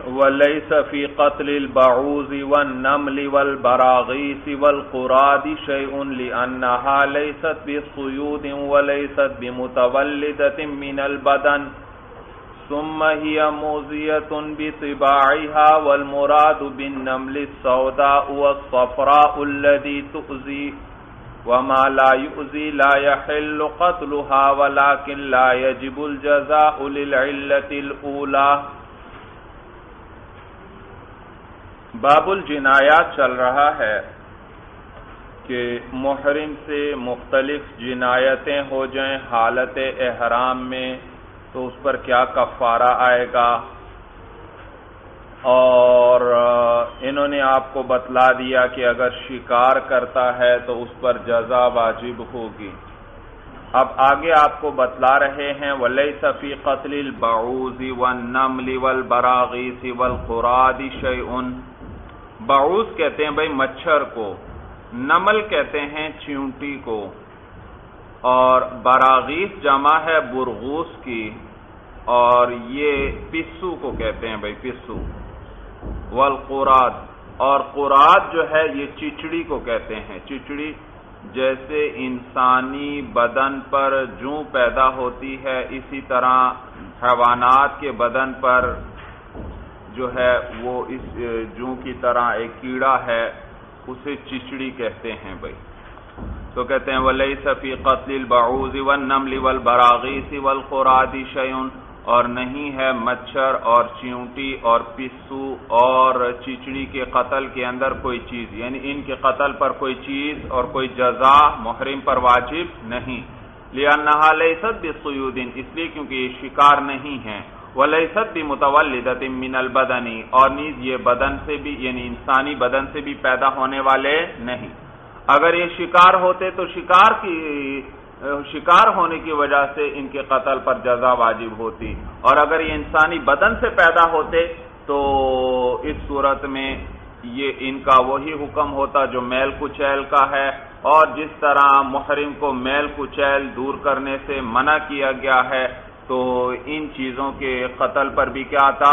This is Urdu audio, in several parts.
وَلَيْسَ فِي قَتْلِ الْبَعُوضِ وَالنَّمْلِ وَالْبَرَاغِيثِ وَالْقُرَادِ شَيْءٌ لِأَنَّهَا لَيْسَتْ بِصُيُودٍ وَلَيْسَتْ بِمُتَوَلِّدَةٍ مِنَ الْبَدَنِ ثُمَّ هِيَ مُؤْذِيَةٌ بِطِبَاعِهَا وَالْمُرَادُ بِالنَّمْلِ السَّوْدَاءُ وَالصَّفْرَاءُ الَّذِي تُؤْذِي وَمَا لَا يُؤْذِي لَا يَحِلُّ قَتْلُهَا وَلَكِنْ لَا يَجِبُ الْجَزَاءُ لِلْعِلَّةِ الْأُولَى۔ باب الجنایات چل رہا ہے کہ محرم سے مختلف جنایتیں ہو جائیں حالت احرام میں تو اس پر کیا کفارہ آئے گا، اور انہوں نے آپ کو بتلا دیا کہ اگر شکار کرتا ہے تو اس پر جزا واجب ہوگی۔ اب آگے آپ کو بتلا رہے ہیں وَلَيْسَ فِي قَتْلِ الْبَعُوضِ وَالنَّمْلِ وَالْبَرَاغِيثِ وَالْقُرَادِ شَيْءٌ۔ بعوض کہتے ہیں بھائی مچھر کو، نمل کہتے ہیں چیونٹی کو، اور براغیث جمع ہے برغوث کی، اور یہ پسو کو کہتے ہیں بھائی پسو۔ والقراد، اور قراد جو ہے یہ چچڑی کو کہتے ہیں۔ چچڑی جیسے انسانی بدن پر جوں پیدا ہوتی ہے اسی طرح حیوانات کے بدن پر جو ہے وہ اس جوں کی طرح ایک کیڑا ہے، اسے چچڑی کہتے ہیں بھائی۔ تو کہتے ہیں وَلَيْسَ فِي قَتْلِ الْبَعُوضِ وَالنَّمْلِ وَالْبَرَاغِيثِ وَالْقُرَادِ شَيْءٌ، اور نہیں ہے مچھر اور چیونٹی اور پسو اور چچڑی کے قتل کے اندر کوئی چیز، یعنی ان کے قتل پر کوئی چیز اور کوئی جزا محرم پر واجب نہیں۔ لِأَنَّهَا لَيْسَتْ بِصُيُودٍ، اس لیے کیونکہ یہ شکار نہیں ہیں۔ وَلَيْسَتْ بِمُتَوَلِّدَةٍ مِنَ الْبَدَنِ، اور نیز یہ بدن سے بھی یعنی انسانی بدن سے بھی پیدا ہونے والے نہیں۔ اگر یہ شکار ہوتے تو شکار ہونے کی وجہ سے ان کے قتل پر جزا واجب ہوتی، اور اگر یہ انسانی بدن سے پیدا ہوتے تو اس صورت میں یہ ان کا وہی حکم ہوتا جو میل کچیل کا ہے، اور جس طرح محرم کو میل کچیل دور کرنے سے منع کیا گیا ہے تو ان چیزوں کے قتل پر بھی کیا آتا،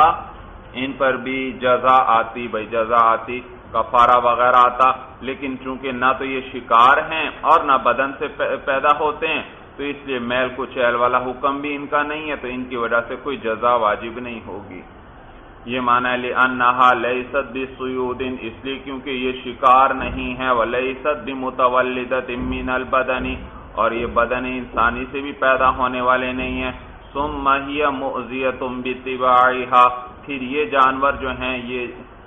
ان پر بھی جزا آتی بھائی، جزا آتی، کفارہ وغیرہ آتا۔ لیکن چونکہ نہ تو یہ شکار ہیں اور نہ بدن سے پیدا ہوتے ہیں تو اس لیے میل کچیل والا حکم بھی ان کا نہیں ہے، تو ان کی وجہ سے کوئی جزا واجب نہیں ہوگی۔ یہ معنی ہے لِأَنَّهَا لَيْسَتْ بِصُيُودٍ، اس لیے کیونکہ یہ شکار نہیں ہے، وَلَيْسَتْ بِمُتَوَلِّدَةٍ مِنَ الْبَدَنِ، اور یہ بدن انسانی سے بھی پیدا ہونے والے نہیں ہیں۔ ثُمَّ هِيَ مُؤْذِيَةٌ بِطِبَاعِهَا، پھر یہ جانور جو ہیں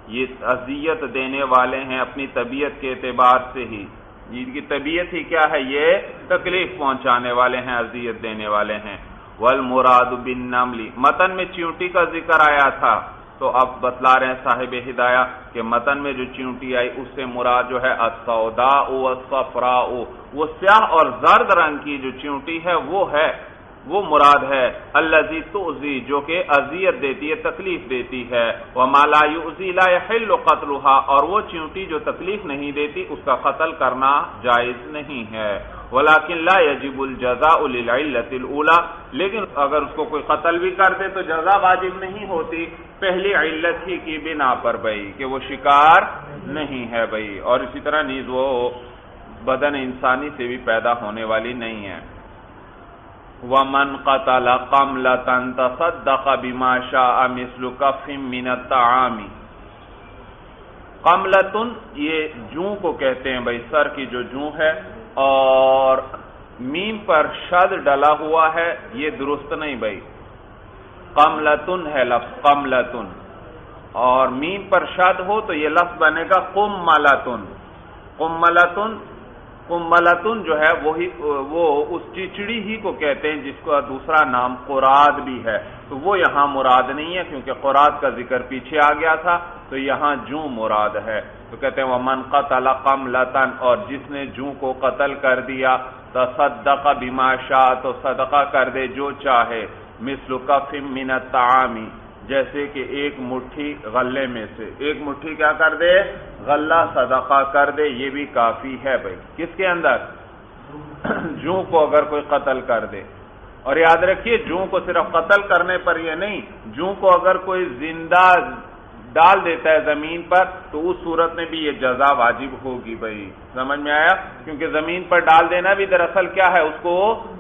یہ اذیت دینے والے ہیں اپنی طبیعت کے اعتبار سے ہی، جن کی طبیعت ہی کیا ہے، یہ تکلیف پہنچانے والے ہیں، اذیت دینے والے ہیں۔ وَالْمُرَادُ بِالنَّمْلِ، متن میں چیونٹی کا ذکر آیا تھا تو اب بتلا رہے ہیں صاحب ہدایہ کہ متن میں جو چیونٹی آئی اس سے مراد جو ہے السوداء والصفراء، وہ سیاہ اور زرد رنگ کی جو چیونٹی ہے وہ مراد ہے۔ الذی تؤذی، جو کہ اذیت دیتی ہے، تکلیف دیتی ہے۔ وما لا یؤذی لا یحل قتلها، اور وہ چیونٹی جو تکلیف نہیں دیتی اس کا قتل کرنا جائز نہیں ہے۔ ولکن لا یجب الجزاء للعلة الاولى، لیکن اگر اس کو کوئی قتل بھی کر دے تو جزا واجب نہیں ہوتی پہلی علت ہی کی بنا پر بھائی کہ وہ شکار نہیں ہے بھائی، اور اسی طرح نیز وہ بدن انسانی سے بھی پیدا ہونے والی نہیں ہے۔ وَمَنْ قَتَلَ قَمْلَةً تَصَدَّقَ بِمَا شَاءَ مِثْلُ كَفٍّ مِّنَ الطَّعَامِ۔ قملتن یہ جوں کو کہتے ہیں بھائی، سر کی جو جوں ہے، اور میم پر شد ڈلا ہوا ہے، یہ درست نہیں بھائی، قملتن ہے لفظ، قملتن، اور میم پر شد ہو تو یہ لفظ بنے گا قملتن۔ قملتن، قملتن جو ہے وہ اس چچڑی ہی کو کہتے ہیں جس کا دوسرا نام قراد بھی ہے، تو وہ یہاں مراد نہیں ہے کیونکہ قراد کا ذکر پیچھے آ گیا تھا، تو یہاں جوں مراد ہے۔ تو کہتے ہیں وَمَنْ قَتَلَ قَمْلَةً، اور جس نے جوں کو قتل کر دیا، تَصَدَّقَ بِمَا شَاءَ، تو صدقہ کر دے جو چاہے، مِثْلُ كَفٍّ مِّنَ الطَّعَامِ، جیسے کہ ایک مٹھی غلے میں سے، ایک مٹھی کیا کر دے، غلہ صدقہ کر دے، یہ بھی کافی ہے بھائی، کس کے اندر، جوں کو اگر کوئی قتل کر دے۔ اور یاد رکھیے جوں کو صرف قتل کرنے پر یہ نہیں، جوں کو اگر کوئی زندہ ڈال دیتا ہے زمین پر تو اس صورت میں بھی یہ جزا واجب ہوگی بھائی، سمجھ میں آیا؟ کیونکہ زمین پر ڈال دینا بھی دراصل کیا ہے، اس کو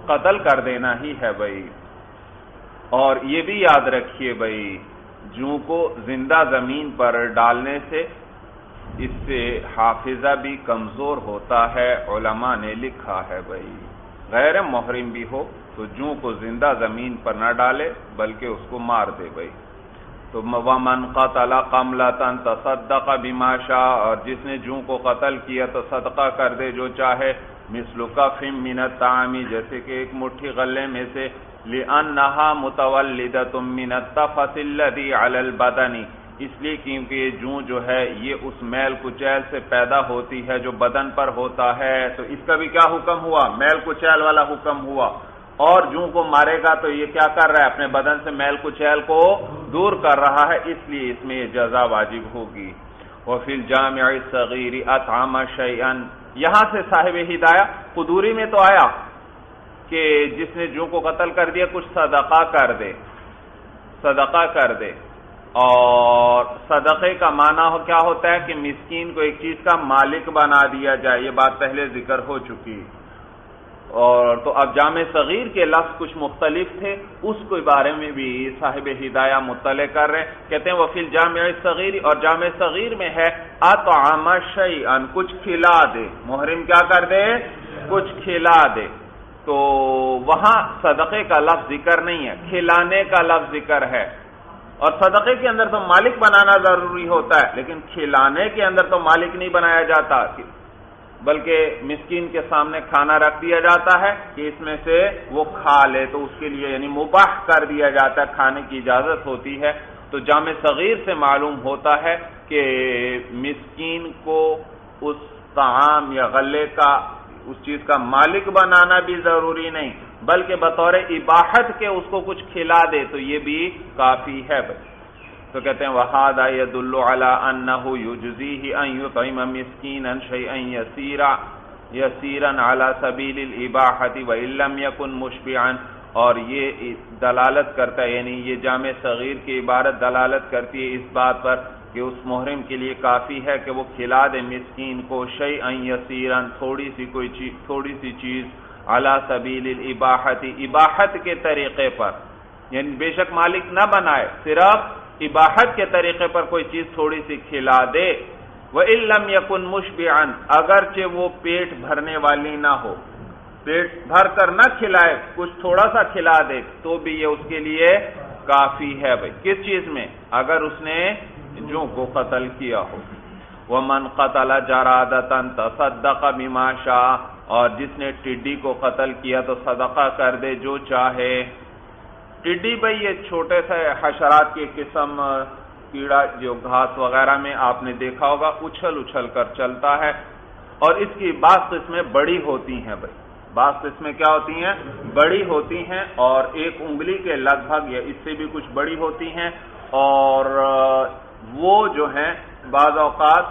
قتل کر دینا ہی ہے بھائی۔ اور یہ بھی یاد رکھیے بھائی، جوں کو زندہ زمین پر ڈالنے سے اس سے حافظہ بھی کمزور ہوتا ہے، علماء نے لکھا ہے بھائی، غیر محرم بھی ہو تو جوں کو زندہ زمین پر نہ ڈالے بلکہ اس کو مار دے بھائی۔ تو وَمَنْ قَتَلَ قَمْلَةً تَصَدَّقَ بِمَا شَاءَ، اور جس نے جوں کو قتل کیا تو صدقہ کر دے جو چاہے، مثل کف من الطعام، جیسے کہ ایک مٹھی غلے میں سے، لِأَنَّهَا مُتَوَلِّدَةٌ مِنَ التَّفَثِ الَّذِي عَلَى الْبَدَنِ، اس لیے کیونکہ یہ جوں جو ہے یہ اس میل کچیل سے پیدا ہوتی ہے جو بدن پر ہوتا ہے، تو اس کا بھی کیا حکم ہوا؟ میل کچیل والا حکم ہوا۔ اور جوں کو مارے گا تو یہ کیا کر رہا ہے؟ اپنے بدن سے میل کچیل کو دور کر رہا ہے، اس لیے اس میں یہ جزا واجب ہوگی۔ وفی الجامع الصغیر اطعم شیئا، یہاں سے صاحب ہدایہ قدوری میں تو آیا کہ جس نے جوں کو قتل کر دیا کچھ صدقہ کر دے، صدقہ کر دے، اور صدقے کا معنی کیا ہوتا ہے کہ مسکین کو ایک چیز کا مالک بنا دیا جائے، یہ بات پہلے ذکر ہو چکی۔ اور تو اب جامع صغیر کے لفظ کچھ مختلف تھے، اس کے بارے میں بھی صاحب ہدایہ مطلع کر رہے، کہتے ہیں وفی الجامع الصغیر، اور جامع صغیر میں ہے اطعم شیئا، کچھ کھلا دے، محرم کیا کر دے؟ کچھ کھلا دے، تو وہاں صدقے کا لفظ ذکر نہیں ہے، کھلانے کا لفظ ذکر ہے۔ اور صدقے کے اندر تو مالک بنانا ضروری ہوتا ہے، لیکن کھلانے کے اندر تو مالک نہیں بنایا جاتا، بلکہ مسکین کے سامنے کھانا رکھ دیا جاتا ہے کہ اس میں سے وہ کھا لے، تو اس کے لیے یعنی مباح کر دیا جاتا ہے، کھانے کی اجازت ہوتی ہے۔ تو جامع صغیر سے معلوم ہوتا ہے کہ مسکین کو اس طعام یا غلے کا، اس چیز کا مالک بنانا بھی ضروری نہیں، بلکہ بطور اباحت کے اس کو کچھ کھلا دے تو یہ بھی کافی ہے بھائی۔ تو کہتے ہیں وَهَذَا يَدُلُّ عَلَىٰ أَنَّهُ يُجْزِيهِ أَن يُطْعِمَ مِسْكِينًا شَيْئًا يَسِيرًا عَلَىٰ سَبِيلِ الْإِبَاحَةِ وَإِن لَّمْ يَكُن مُشْبِعًا، اور یہ دلالت کرتا ہے، یعنی یہ جامع صغیر کی عبارت دلالت کرتی ہے اس بات پر کہ اس محرم کے لیے کافی ہے کہ وہ کھلا دے مسکین کو شیئا یسیرا، تھوڑی سی چیز، علی سبیل الاباحت، اباحت کے طریقے پر، یعنی بے شک مالک نہ بنائے، صرف اباحت کے طریقے پر کوئی چیز تھوڑی سی کھلا دے۔ وَإِن لَّمْ يَكُن مُشْبِعًا، اگرچہ وہ پیٹ بھرنے والی نہ ہو، پیٹ بھر کر نہ کھلائے، کچھ تھوڑا سا کھلا دے تو بھی یہ اس کے لیے کافی ہے بھائی۔ کس چیز میں؟ اگر اس نے جوں کو قتل کیا ہو۔ وَمَنْ قَتَلَ جَرَادَةً تَصَدَّقَ بِمَا شَاءَ، اور جس نے ٹڈی کو قتل کیا تو صدقہ کر دے جو چاہے۔ ٹڈی بھائی یہ چھوٹے سے حشرات کی قسم، کیڑا جو گھاس وغیرہ میں آپ نے دیکھا ہوگا، اچھل کر چلتا ہے، اور اس کی بعض قسمیں بڑی ہوتی ہیں بھائی، بعض قسمیں کیا ہوتی ہیں؟ بڑی ہوتی ہیں، اور ایک انگلی کے لگ بھگ یا اس سے بھی کچھ بڑی ہوتی ہیں، اور وہ جو ہیں بعض اوقات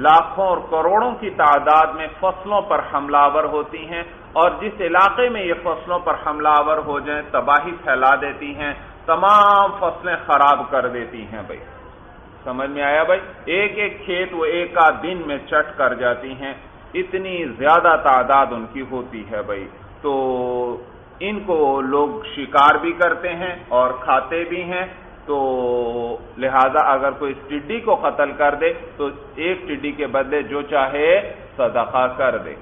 لاکھوں اور کروڑوں کی تعداد میں فصلوں پر حملہ آور ہوتی ہیں، اور جس علاقے میں یہ فصلوں پر حملہ آور ہو جائیں تباہی پھیلا دیتی ہیں، تمام فصلیں خراب کر دیتی ہیں بھائی۔ سمجھ میں آیا بھائی؟ ایک ایک کھیت وہ ایک آدھ دن میں چٹ کر جاتی ہیں، اتنی زیادہ تعداد ان کی ہوتی ہے بھائی۔ تو ان کو لوگ شکار بھی کرتے ہیں اور کھاتے بھی ہیں، تو لہذا اگر کوئی اس ٹڈی کو قتل کر دے تو ایک ٹڈی کے بدلے جو چاہے صدقہ کر دے۔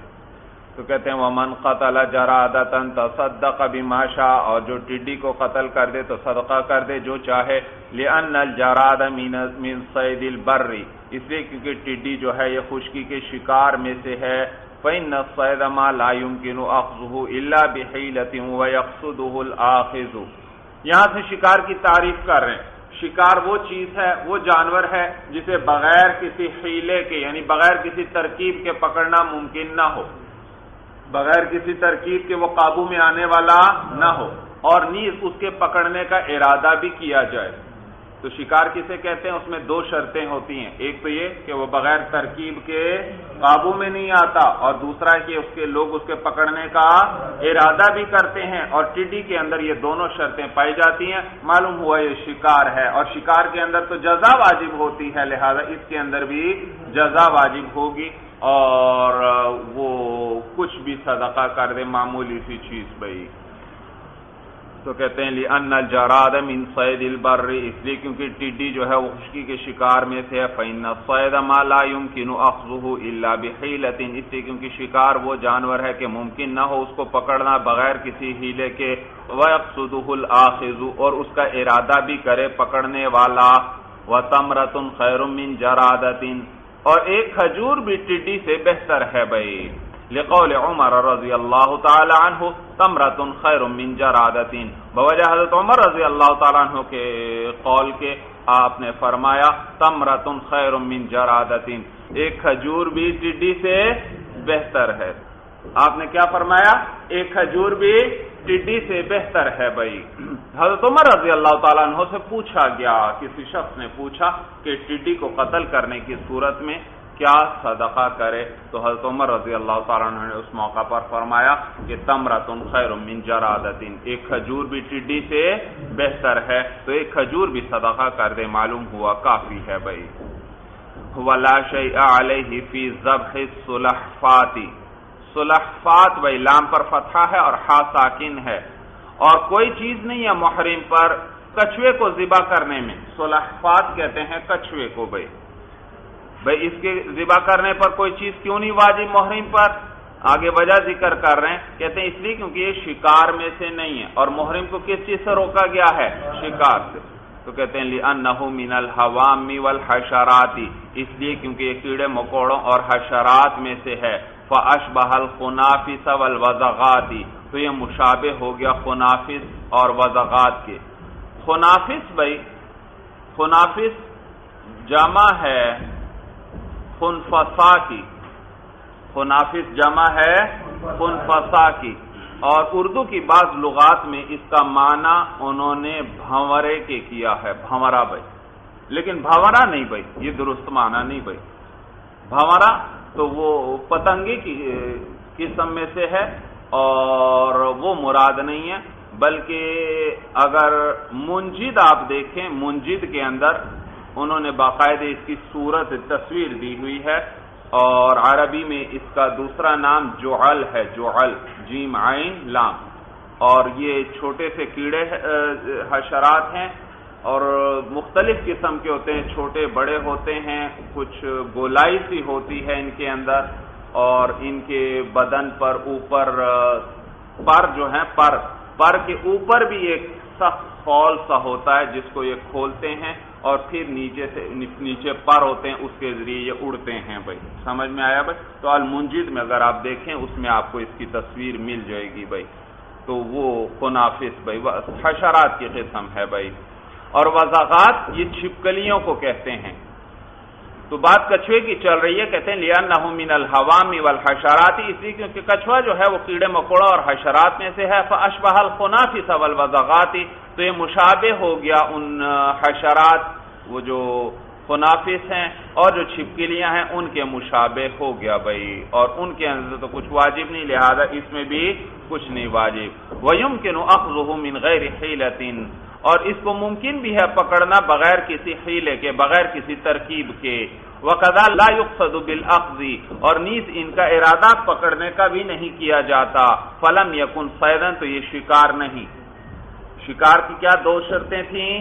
تو کہتے ہیں وَمَنْ قَتَلَ جَرَادَةً تَصَدَّقَ بِمَا شَاءَ، اور جو ٹڈی کو قتل کر دے تو صدقہ کر دے جو چاہے، لِأَنَّ الْجَرَادَ مِنْ صَيْدِ الْبَرِّ، اس لیے کیونکہ ٹڈی جو ہے یہ خشکی کے شکار میں سے ہے، فَإِنَّ الصَّيْدَ مَا لَا يُمْكِنُ أَخْذُهُ إِلَّا بِحِيلَةٍ وَيَقْصُدُهُ الْآخِذُ۔ یہاں سے شکار کی تعریف کر رہے ہیں۔ شکار وہ چیز ہے، وہ جانور ہے جسے بغیر کسی حیلے کے، یعنی بغیر کسی ترکیب کے پکڑنا ممکن نہ ہو، بغیر کسی ترکیب کے وہ قابو میں آنے والا نہ ہو، اور نیز اس کے پکڑنے کا ارادہ بھی کیا جائے۔ تو شکار کسے کہتے ہیں؟ اس میں دو شرطیں ہوتی ہیں، ایک تو یہ کہ وہ بغیر ترکیب کے قابو میں نہیں آتا، اور دوسرا کہ اس کے لوگ اس کے پکڑنے کا ارادہ بھی کرتے ہیں، اور ٹڈی کے اندر یہ دونوں شرطیں پائی جاتی ہیں۔ معلوم ہوا یہ شکار ہے، اور شکار کے اندر تو جزا واجب ہوتی ہے، لہذا اس کے اندر بھی جزا واجب ہوگی، اور وہ کچھ بھی صدقہ کر دے، معمولی سی چیز بھائی۔ تو کہتے ہیں لِأَنَّ الْجَرَادَ مِنْ صَيْدِ الْبَرِّ، اس لیے کیونکہ ٹڈی جو ہے وہ خشکی کے شکار میں سے ہے، فَإِنَّ الصَّيْدَ مَا لَا يُمْكِنُ أَخْذُهُ إِلَّا بِحِيلَةٍ، اس لیے کیونکہ شکار وہ جانور ہے کہ ممکن نہ ہو اس کو پکڑنا بغیر کسی ہیلے کے، وَيَقْصُدُهُ الْآخِذُ، اور اس کا ارادہ بھی کرے پکڑنے والا، وَتَمْرَةٌ خَيْرٌ مِنْ جَرَادَةٍ، اور ایک کھجور بھی ٹڈی سے بہتر ہے بھائی، لقول عمر رضی اللہ تعالی عنہ تمرۃ خیر من جرادۃ، بوجہ حضرت عمر رضی اللہ تعالی عنہ کے قول کے آپ نے فرمایا تمرۃ خیر من جرادۃ، ایک کھجور بھی ٹڈی سے بہتر ہے۔ آپ نے کیا فرمایا؟ ایک کھجور بھی ٹڈی سے بہتر ہے بھائی۔ حضرت عمر رضی اللہ تعالیٰ عنہ سے پوچھا گیا، کسی شخص نے پوچھا کہ ٹڈی کو قتل کرنے کی صورت میں کیا صدقہ کرے، تو حضرت عمر رضی اللہ تعالیٰ عنہ نے اس موقع پر فرمایا کہ تمرۃ خیر من جرادۃ، ایک کھجور بھی ٹڈی سے بہتر ہے، تو ایک کھجور بھی صدقہ کر دے، معلوم ہوا کافی ہے بھائی۔ ولا شیء علیہ فی ذبح السلحفات، سلحفات بھائی لام پر فتحہ ہے اور ہا ساکن ہے، اور کوئی چیز نہیں ہے محرم پر کچھوے کو ذبح کرنے میں، سلحفات کہتے ہیں کچھوے کو بھائی۔ اس کے ذبح کرنے پر کوئی چیز کیوں نہیں واجب محرم پر؟ آگے وجہ ذکر کر رہے ہیں، کہتے ہیں اس لیے کیونکہ یہ شکار میں سے نہیں ہے، اور محرم کو کس چیز سے روکا گیا ہے؟ شکار سے۔ تو کہتے ہیں لِأَنَّهُ مِنَ الْحَوَامِ وَالْحَشَرَاتِ، اس لیے کیونکہ یہ کیڑے مکوڑوں اور حشرات میں سے ہے، فَأَشْبَهَ الْخُنَافِسَ وَالْوَزَغَاتِ، تو یہ مشابہ ہو گیا خنافس اور وزغات کے۔ خنافس بھائی، خنافس جمع ہے خنفسا کی، خنافس جمع ہے خنفسا کی، اور اردو کی بعض لغات میں اس کا معنی انہوں نے بھنورے کے کیا ہے، بھنورا بھائی، لیکن بھنورا نہیں بھائی، یہ درست معنی نہیں بھائی۔ بھنورا تو وہ پتنگے کی قسم میں سے ہے، اور وہ مراد نہیں ہے، بلکہ اگر منجد آپ دیکھیں، منجد کے اندر انہوں نے باقاعدہ اس کی صورت تصویر دی ہوئی ہے، اور عربی میں اس کا دوسرا نام جعل ہے، جعل جیم عین لام، اور یہ چھوٹے سے کیڑے حشرات ہیں، اور مختلف قسم کے ہوتے ہیں، چھوٹے بڑے ہوتے ہیں، کچھ گولائی سی ہوتی ہے ان کے اندر، اور ان کے بدن پر اوپر پر جو ہیں پر کے اوپر بھی ایک سخت خول سا ہوتا ہے جس کو یہ کھولتے ہیں، اور پھر نیچے پر ہوتے ہیں، اس کے ذریعے یہ اڑتے ہیں بھائی۔ سمجھ میں آیا بھائی؟ تو المنجد میں اگر آپ دیکھیں اس میں آپ کو اس کی تصویر مل جائے گی بھائی۔ تو وہ خنافس بھائی حشرات کی قسم ہے بھائی، اور وزغات یہ چھپکلیوں کو کہتے ہیں۔ تو بات کچھوے کی چل رہی ہے، کہتے ہیں لِأَنَّهُ مِنَ الْحَوَامِ وَالْحَشَرَاتِ، اس لیے کیونکہ کچھوا جو ہے وہ کیڑے مکوڑا اور حشرات میں سے ہے، فَأَشْبَهَ الْخُنَافِسَ وَالْوَزَغَاتِ، تو یہ مشابہ ہو گیا ان حشرات، وہ جو خنافس ہیں اور جو چھپکلیاں ہیں ان کے مشابہ ہو گیا بھائی، اور ان کے اندر تو کچھ واجب نہیں، لہذا اس میں بھی کچھ نہیں واجب۔ وَيُمْكِنُ أَخْذُهُ مِنْ غَيْرِ حِيلَةٍ، اور اس کو ممکن بھی ہے پکڑنا بغیر کسی حیلے کے، بغیر کسی ترکیب کے۔ وَقَذَا لَا يُقْصَدُ بِالْأَخْذِ، اور نیز ان کا ارادہ پکڑنے کا بھی نہیں کیا جاتا، فَلَمْ يَكُنْ صَيْدًا، تو یہ شکار نہیں۔ شکار کی کیا دو شرطیں تھیں؟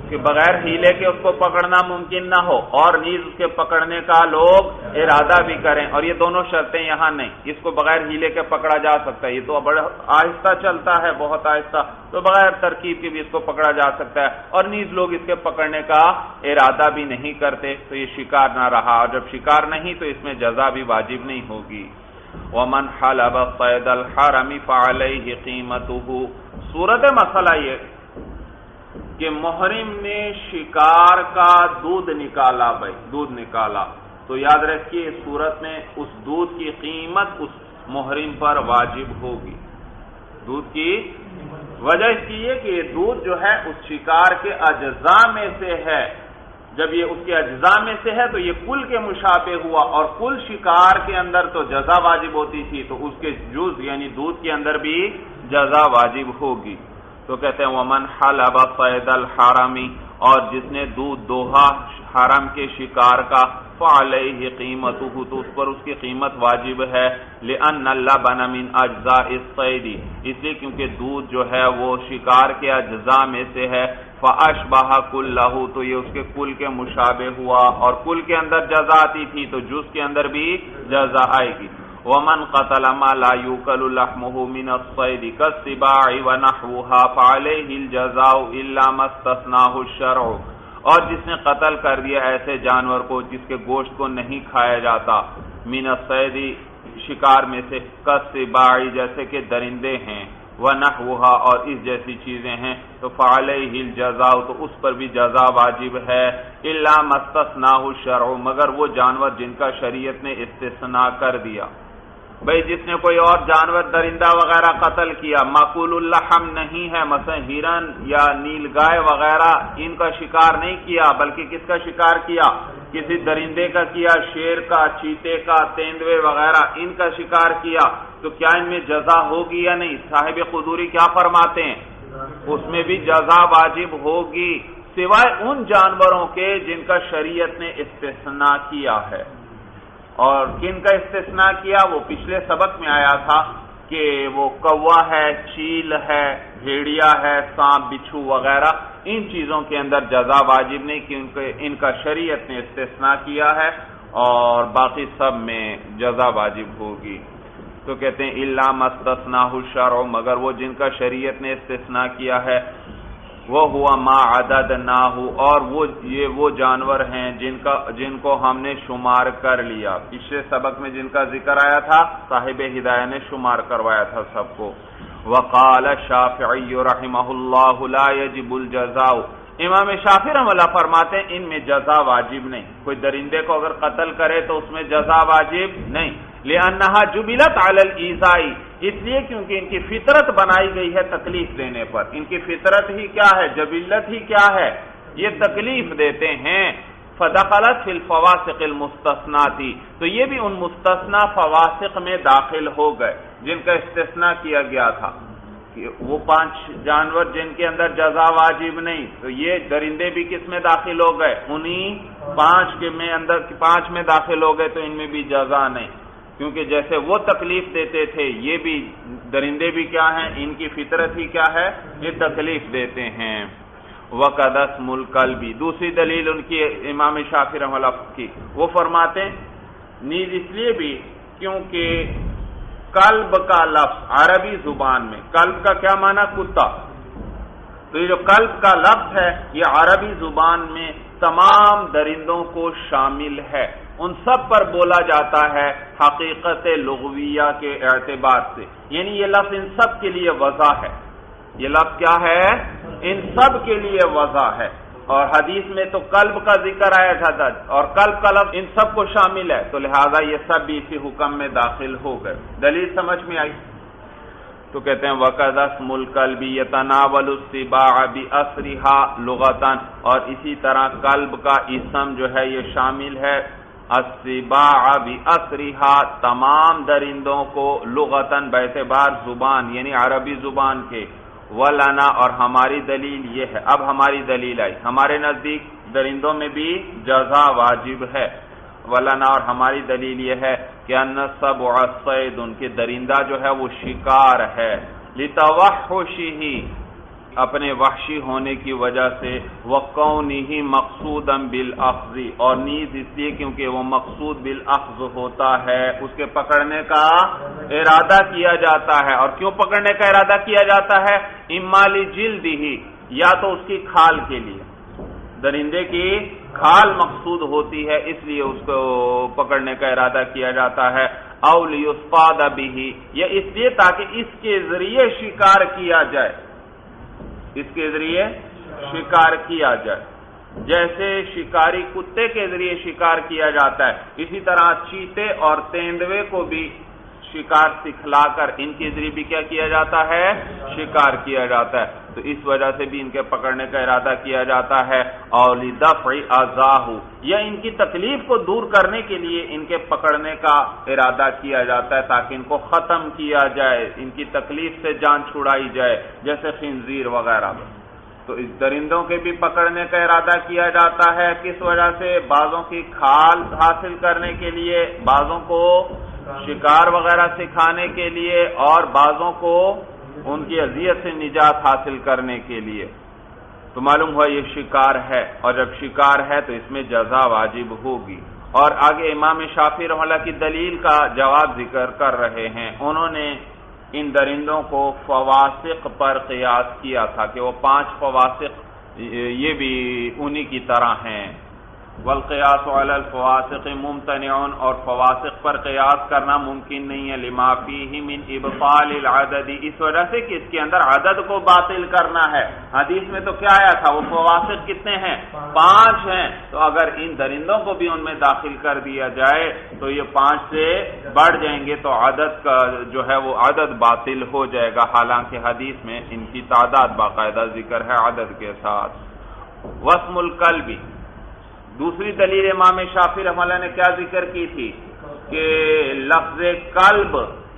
کہ بغیر ہیلے کے اس کو پکڑنا ممکن نہ ہو، اور نیز اس کے پکڑنے کا لوگ ارادہ بھی کریں، اور یہ دونوں شرطیں یہاں نہیں۔ اس کو بغیر ہیلے کے پکڑا جا سکتا ہے، یہ تو بڑا آہستہ چلتا ہے، بہت آہستہ، تو بغیر ترکیب کے بھی اس کو پکڑا جا سکتا ہے، اور نیز لوگ اس کے پکڑنے کا ارادہ بھی نہیں کرتے، تو یہ شکار نہ رہا، اور جب شکار نہیں تو اس میں جزا بھی واجب نہیں ہوگی۔ وَمَنْ حَلَبَ صَيْدَ الْحَرَمِ فَعَلَيْهِ قِيمَتُهُ، صورت مسئلہ یہ کہ محرم نے شکار کا دودھ نکالا بھائی، دودھ نکالا، تو یاد رکھیے اس صورت میں اس دودھ کی قیمت اس محرم پر واجب ہوگی، دودھ کی وجہ اس کی یہ کہ یہ دودھ جو ہے اس شکار کے اجزاء میں سے ہے، جب یہ اس کے اجزاء میں سے ہے تو یہ کل کے مشابہ ہوا، اور کل شکار کے اندر تو جزا واجب ہوتی تھی، تو اس کے جز یعنی دودھ کے اندر بھی جزا واجب ہوگی۔ تو کہتے ہیں ومن حلب صید الحرمی، اور جس نے دودھ دوہا حرم کے شکار کا، فعلیہ قیمتہ، تو اس پر اس کی قیمت واجب ہے، لأن اللبن من اجزاء الصید، اس لیے کیونکہ دودھ جو ہے وہ شکار کے اجزاء میں سے ہے، فاشبہ کلہ، تو یہ اس کے کل کے مشابہ ہوا، اور کل کے اندر جزا آتی تھی تو جز کے اندر بھی جزا آئے گی۔ ومن قتل ما لا يؤكل لحمه من الصید كالسباع ونحوها فعليه الجزاء الا ما استثناه الشرع، اور جس نے قتل کر دیا ایسے جانور کو جس کے گوشت کو نہیں کھایا جاتا، من الصید شکار میں سے، كالسباع جیسے کہ درندے ہیں، ونحوها اور اس جیسی چیزیں ہیں، تو فعليه الجزاء تو اس پر بھی جزا واجب ہے، الا ما استثناه الشرع مگر وہ جانور جن کا شریعت نے استثناء کر دیا۔ بھئی جس نے کوئی اور جانور درندہ وغیرہ قتل کیا، معقول اللحم نہیں ہے، مثلا ہرن یا نیل گائے وغیرہ ان کا شکار نہیں کیا، بلکہ کس کا شکار کیا؟ کسی درندے کا کیا، شیر کا، چیتے کا، تیندوے وغیرہ ان کا شکار کیا، تو کیا ان میں جزا ہوگی یا نہیں؟ صاحب قدوری کیا فرماتے ہیں؟ اس میں بھی جزا واجب ہوگی، سوائے ان جانوروں کے جن کا شریعت نے استثناء کیا ہے۔ اور کن کا استثناء کیا؟ وہ پچھلے سبق میں آیا تھا کہ وہ کوا ہے، چیل ہے، بھیڑیا ہے، سانپ، بچھو وغیرہ، ان چیزوں کے اندر جزا واجب نہیں کیونکہ ان کا شریعت نے استثناء کیا ہے، اور باقی سب میں جزا واجب ہوگی۔ تو کہتے ہیں الا ما استثناہ الشرع مگر وہ جن کا شریعت نے استثناء کیا ہے، وہ ہوا ما عددناہ، اور وہ جانور ہیں جن کو ہم نے شمار کر لیا۔ پچھلے سبق میں جن کا ذکر آیا تھا صاحب ہدایہ نے شمار کروایا تھا سب کو۔ وقال الشافعی رحمہ اللہ لا یجب الجزاء، امام شافعی رحمہ اللہ فرماتے ہیں ان میں جزا واجب نہیں، کوئی درندے کو اگر قتل کرے تو اس میں جزا واجب نہیں، لأنہا جبلت علی الایذاء، اس لیے کیونکہ ان کی فطرت بنائی گئی ہے تکلیف دینے پر، ان کی فطرت ہی کیا ہے، جبلت ہی کیا ہے، یہ تکلیف دیتے ہیں۔ فدخلت فی الفواسق المستثنات، تو یہ بھی ان مستثنی فواسق میں داخل ہو گئے جن کا استثناء کیا گیا تھا، وہ 5 جانور جن کے اندر جزا واجب نہیں، تو یہ درندے بھی کس میں داخل ہو گئے؟ انہی 5 میں داخل ہو گئے، تو ان میں بھی جزا نہیں، کیونکہ جیسے وہ تکلیف دیتے تھے یہ بھی درندے بھی کیا ہیں، ان کی فطرت ہی کیا ہے، یہ تکلیف دیتے ہیں۔ وقد اسم الکلب، دوسری دلیل ان کی امام شافعی رحمہ اللہ کی، وہ فرماتے ہیں نیز اس لیے بھی کیونکہ کلب کا لفظ عربی زبان میں، کلب کا کیا معنی؟ کتا، تو یہ جو کلب کا لفظ ہے یہ عربی زبان میں تمام درندوں کو شامل ہے، ان سب پر بولا جاتا ہے حقیقت لغویہ کے اعتبار سے، یعنی یہ لفظ ان سب کے لیے وضع ہے، یہ لفظ کیا ہے؟ ان سب کے لیے وضع ہے، اور حدیث میں تو قلب کا ذکر آیا تھا اور قلب کا لفظ ان سب کو شامل ہے، تو لہذا یہ سب بھی اسی حکم میں داخل ہو گئے۔ دلیل سمجھ میں آئی؟ تو کہتے ہیں وقد اسم الکلب یتناول السباع باسرها لغتاً، اور اسی طرح کلب کا اسم جو ہے یہ شامل ہے السباع باسرها، تمام درندوں کو، لغتاً باعتبار زبان یعنی عربی زبان کے، ولنا اور ہماری دلیل یہ ہے، اب ہماری دلیل آئی، ہمارے نزدیک درندوں میں بھی جزا واجب ہے، ولنا اور ہماری دلیل یہ ہے کہ ان السبع صید، ان کے درندہ جو ہے وہ شکار ہے، لتوحشہ، اپنے وحشی ہونے کی وجہ سے، وقونہ مقصودا بالاخذ، اور نیز اس لیے کیونکہ وہ مقصود بالاخذ ہوتا ہے، اس کے پکڑنے کا ارادہ کیا جاتا ہے، اور کیوں پکڑنے کا ارادہ کیا جاتا ہے؟ اما لجلدہ، یا تو اس کی کھال کے لیے، درندے کی کھال مقصود ہوتی ہے اس لیے اس کو پکڑنے کا ارادہ کیا جاتا ہے، او لیصطاد بہ، یا اس لیے تاکہ اس کے ذریعے شکار کیا جائے، اس کے ذریعے شکار کیا جائے، جیسے شکاری کتے کے ذریعے شکار کیا جاتا ہے، اسی طرح چیتے اور تیندوے کو بھی شکار سکھلا کر ان کے ذریعے بھی کیا کیا جاتا ہے؟ شکار کیا جاتا ہے، تو اس وجہ سے بھی ان کے پکڑنے کا ارادہ کیا جاتا ہے۔ اور لدفع اذاہ، یا ان کی تکلیف کو دور کرنے کے لیے ان کے پکڑنے کا ارادہ کیا جاتا ہے تاکہ ان کو ختم کیا جائے، ان کی تکلیف سے جان چھڑائی جائے، جیسے خنزیر وغیرہ۔ تو اس درندوں کے بھی پکڑنے کا ارادہ کیا جاتا ہے، کس وجہ سے؟ بعضوں کی کھال حاصل کرنے کے لیے، بعضوں کو شکار وغیرہ سکھانے کے لیے، اور بعضوں کو ان کی اذیت سے نجات حاصل کرنے کے لیے۔ تو معلوم ہوا یہ شکار ہے، اور جب شکار ہے تو اس میں جزا واجب ہوگی۔ اور آگے امام شافعی رحمہ اللہ کی دلیل کا جواب ذکر کر رہے ہیں۔ انہوں نے ان درندوں کو فواسق پر قیاس کیا تھا کہ وہ 5 فواسق یہ بھی انہی کی طرح ہیں۔ والقیاس علی الفواسق ممتنع، اور فواسق پر قیاس کرنا ممکن نہیں ہے، لما فیہ من ابطال العدد، اس وجہ سے کہ اس کے اندر عدد کو باطل کرنا ہے۔ حدیث میں تو کیا آیا تھا؟ وہ فواسق کتنے ہیں؟ 5 ہیں، تو اگر ان درندوں کو بھی ان میں داخل کر دیا جائے تو یہ 5 سے بڑھ جائیں گے، تو عدد کا جو ہے وہ عدد باطل ہو جائے گا، حالانکہ حدیث میں ان کی تعداد باقاعدہ ذکر ہے عدد کے ساتھ۔ واسم الکلب، دوسری دلیل امام شافعی رحمہ اللہ نے کیا ذکر کی تھی کہ لفظ کلب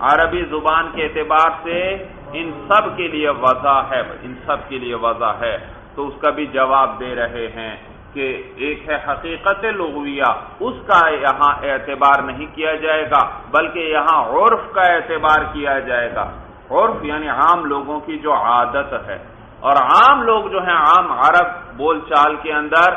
عربی زبان کے اعتبار سے ان سب کے لیے وضع ہے، ان سب کے لیے وضع ہے، تو اس کا بھی جواب دے رہے ہیں کہ ایک ہے حقیقت لغویہ، اس کا یہاں اعتبار نہیں کیا جائے گا، بلکہ یہاں عرف کا اعتبار کیا جائے گا۔ عرف یعنی عام لوگوں کی جو عادت ہے، اور عام لوگ جو ہیں عام عرب بول چال کے اندر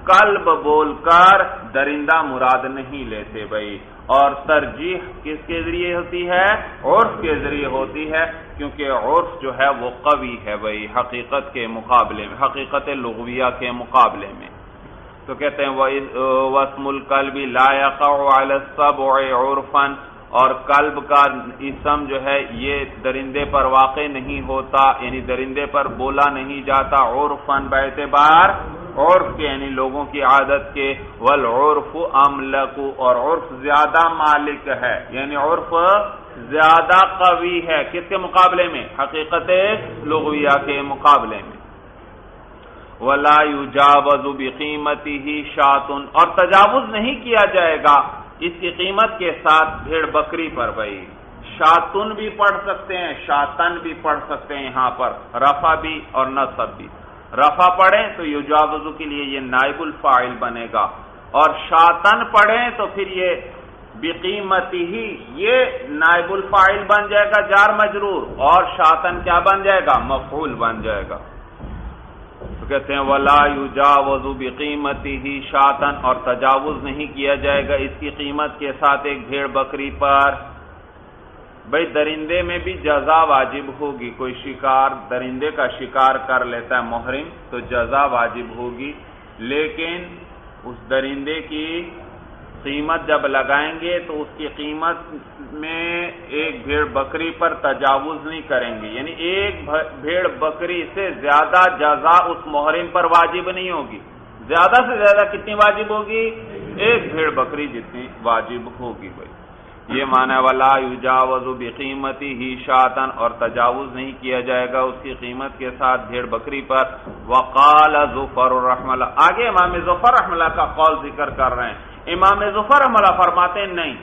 کلب بول کر درندہ مراد نہیں لیتے بھائی، اور ترجیح کس کے ذریعے ہوتی ہے؟ عرف کے ذریعے ہوتی ہے، کیونکہ عرف جو ہے وہ قوی ہے بھائی حقیقت کے مقابلے میں، حقیقت لغویہ کے مقابلے میں۔ تو کہتے ہیں واسم الکلب لا یقع علی السبع عرفا، اور کلب کا اسم جو ہے یہ درندے پر واقع نہیں ہوتا، یعنی درندے پر بولا نہیں جاتا، عرفاً باعتبار عرف کے یعنی لوگوں کی عادت کے، والعرف املک، اور عرف زیادہ مالک ہے، یعنی عرف زیادہ قوی ہے، کس کے مقابلے میں؟ حقیقت لغویہ کے مقابلے میں۔ ولا یجاوز بقیمتہ شاۃ، اور تجاوز نہیں کیا جائے گا اس کی قیمت کے ساتھ بھیڑ بکری پر بھائی۔ شاتن بھی پڑھ سکتے ہیں، شاتن بھی پڑھ سکتے ہیں، یہاں پر رفع بھی اور نصب بھی۔ رفع پڑھیں تو یجاوز کے لیے یہ نائب الفاعل بنے گا، اور شاتن پڑھیں تو پھر یہ بقیمتہ یہ نائب الفاعل بن جائے گا جار مجرور، اور شاتن کیا بن جائے گا؟ مفعول بن جائے گا۔ کہتے ہیں ولا یجاوز بقیمتہ شاتن، اور تجاوز نہیں کیا جائے گا اس کی قیمت کے ساتھ ایک بھیڑ بکری پر۔ بھئی درندے میں بھی جزا واجب ہوگی، کوئی شکار درندے کا شکار کر لیتا ہے محرم تو جزا واجب ہوگی، لیکن اس درندے کی قیمت جب لگائیں گے تو اس کی قیمت میں ایک بھیڑ بکری پر تجاوز نہیں کریں گے، یعنی ایک بھیڑ بکری سے زیادہ جزا اس محرم پر واجب نہیں ہوگی۔ زیادہ سے زیادہ کتنی واجب ہوگی؟ ایک بھیڑ بکری جتنی واجب ہوگی بھائی۔ یہ معنی ولا یجاوز بقیمتہ شاۃ، اور تجاوز نہیں کیا جائے گا اس کی قیمت کے ساتھ بھیڑ بکری پر۔ وقال ظفر رحمہ اللہ، آگے امام ظفر رحمہ اللہ کا قول ذکر کر رہے ہیں۔ امام ظفر رحمہ اللہ فرماتے ہیں نہیں،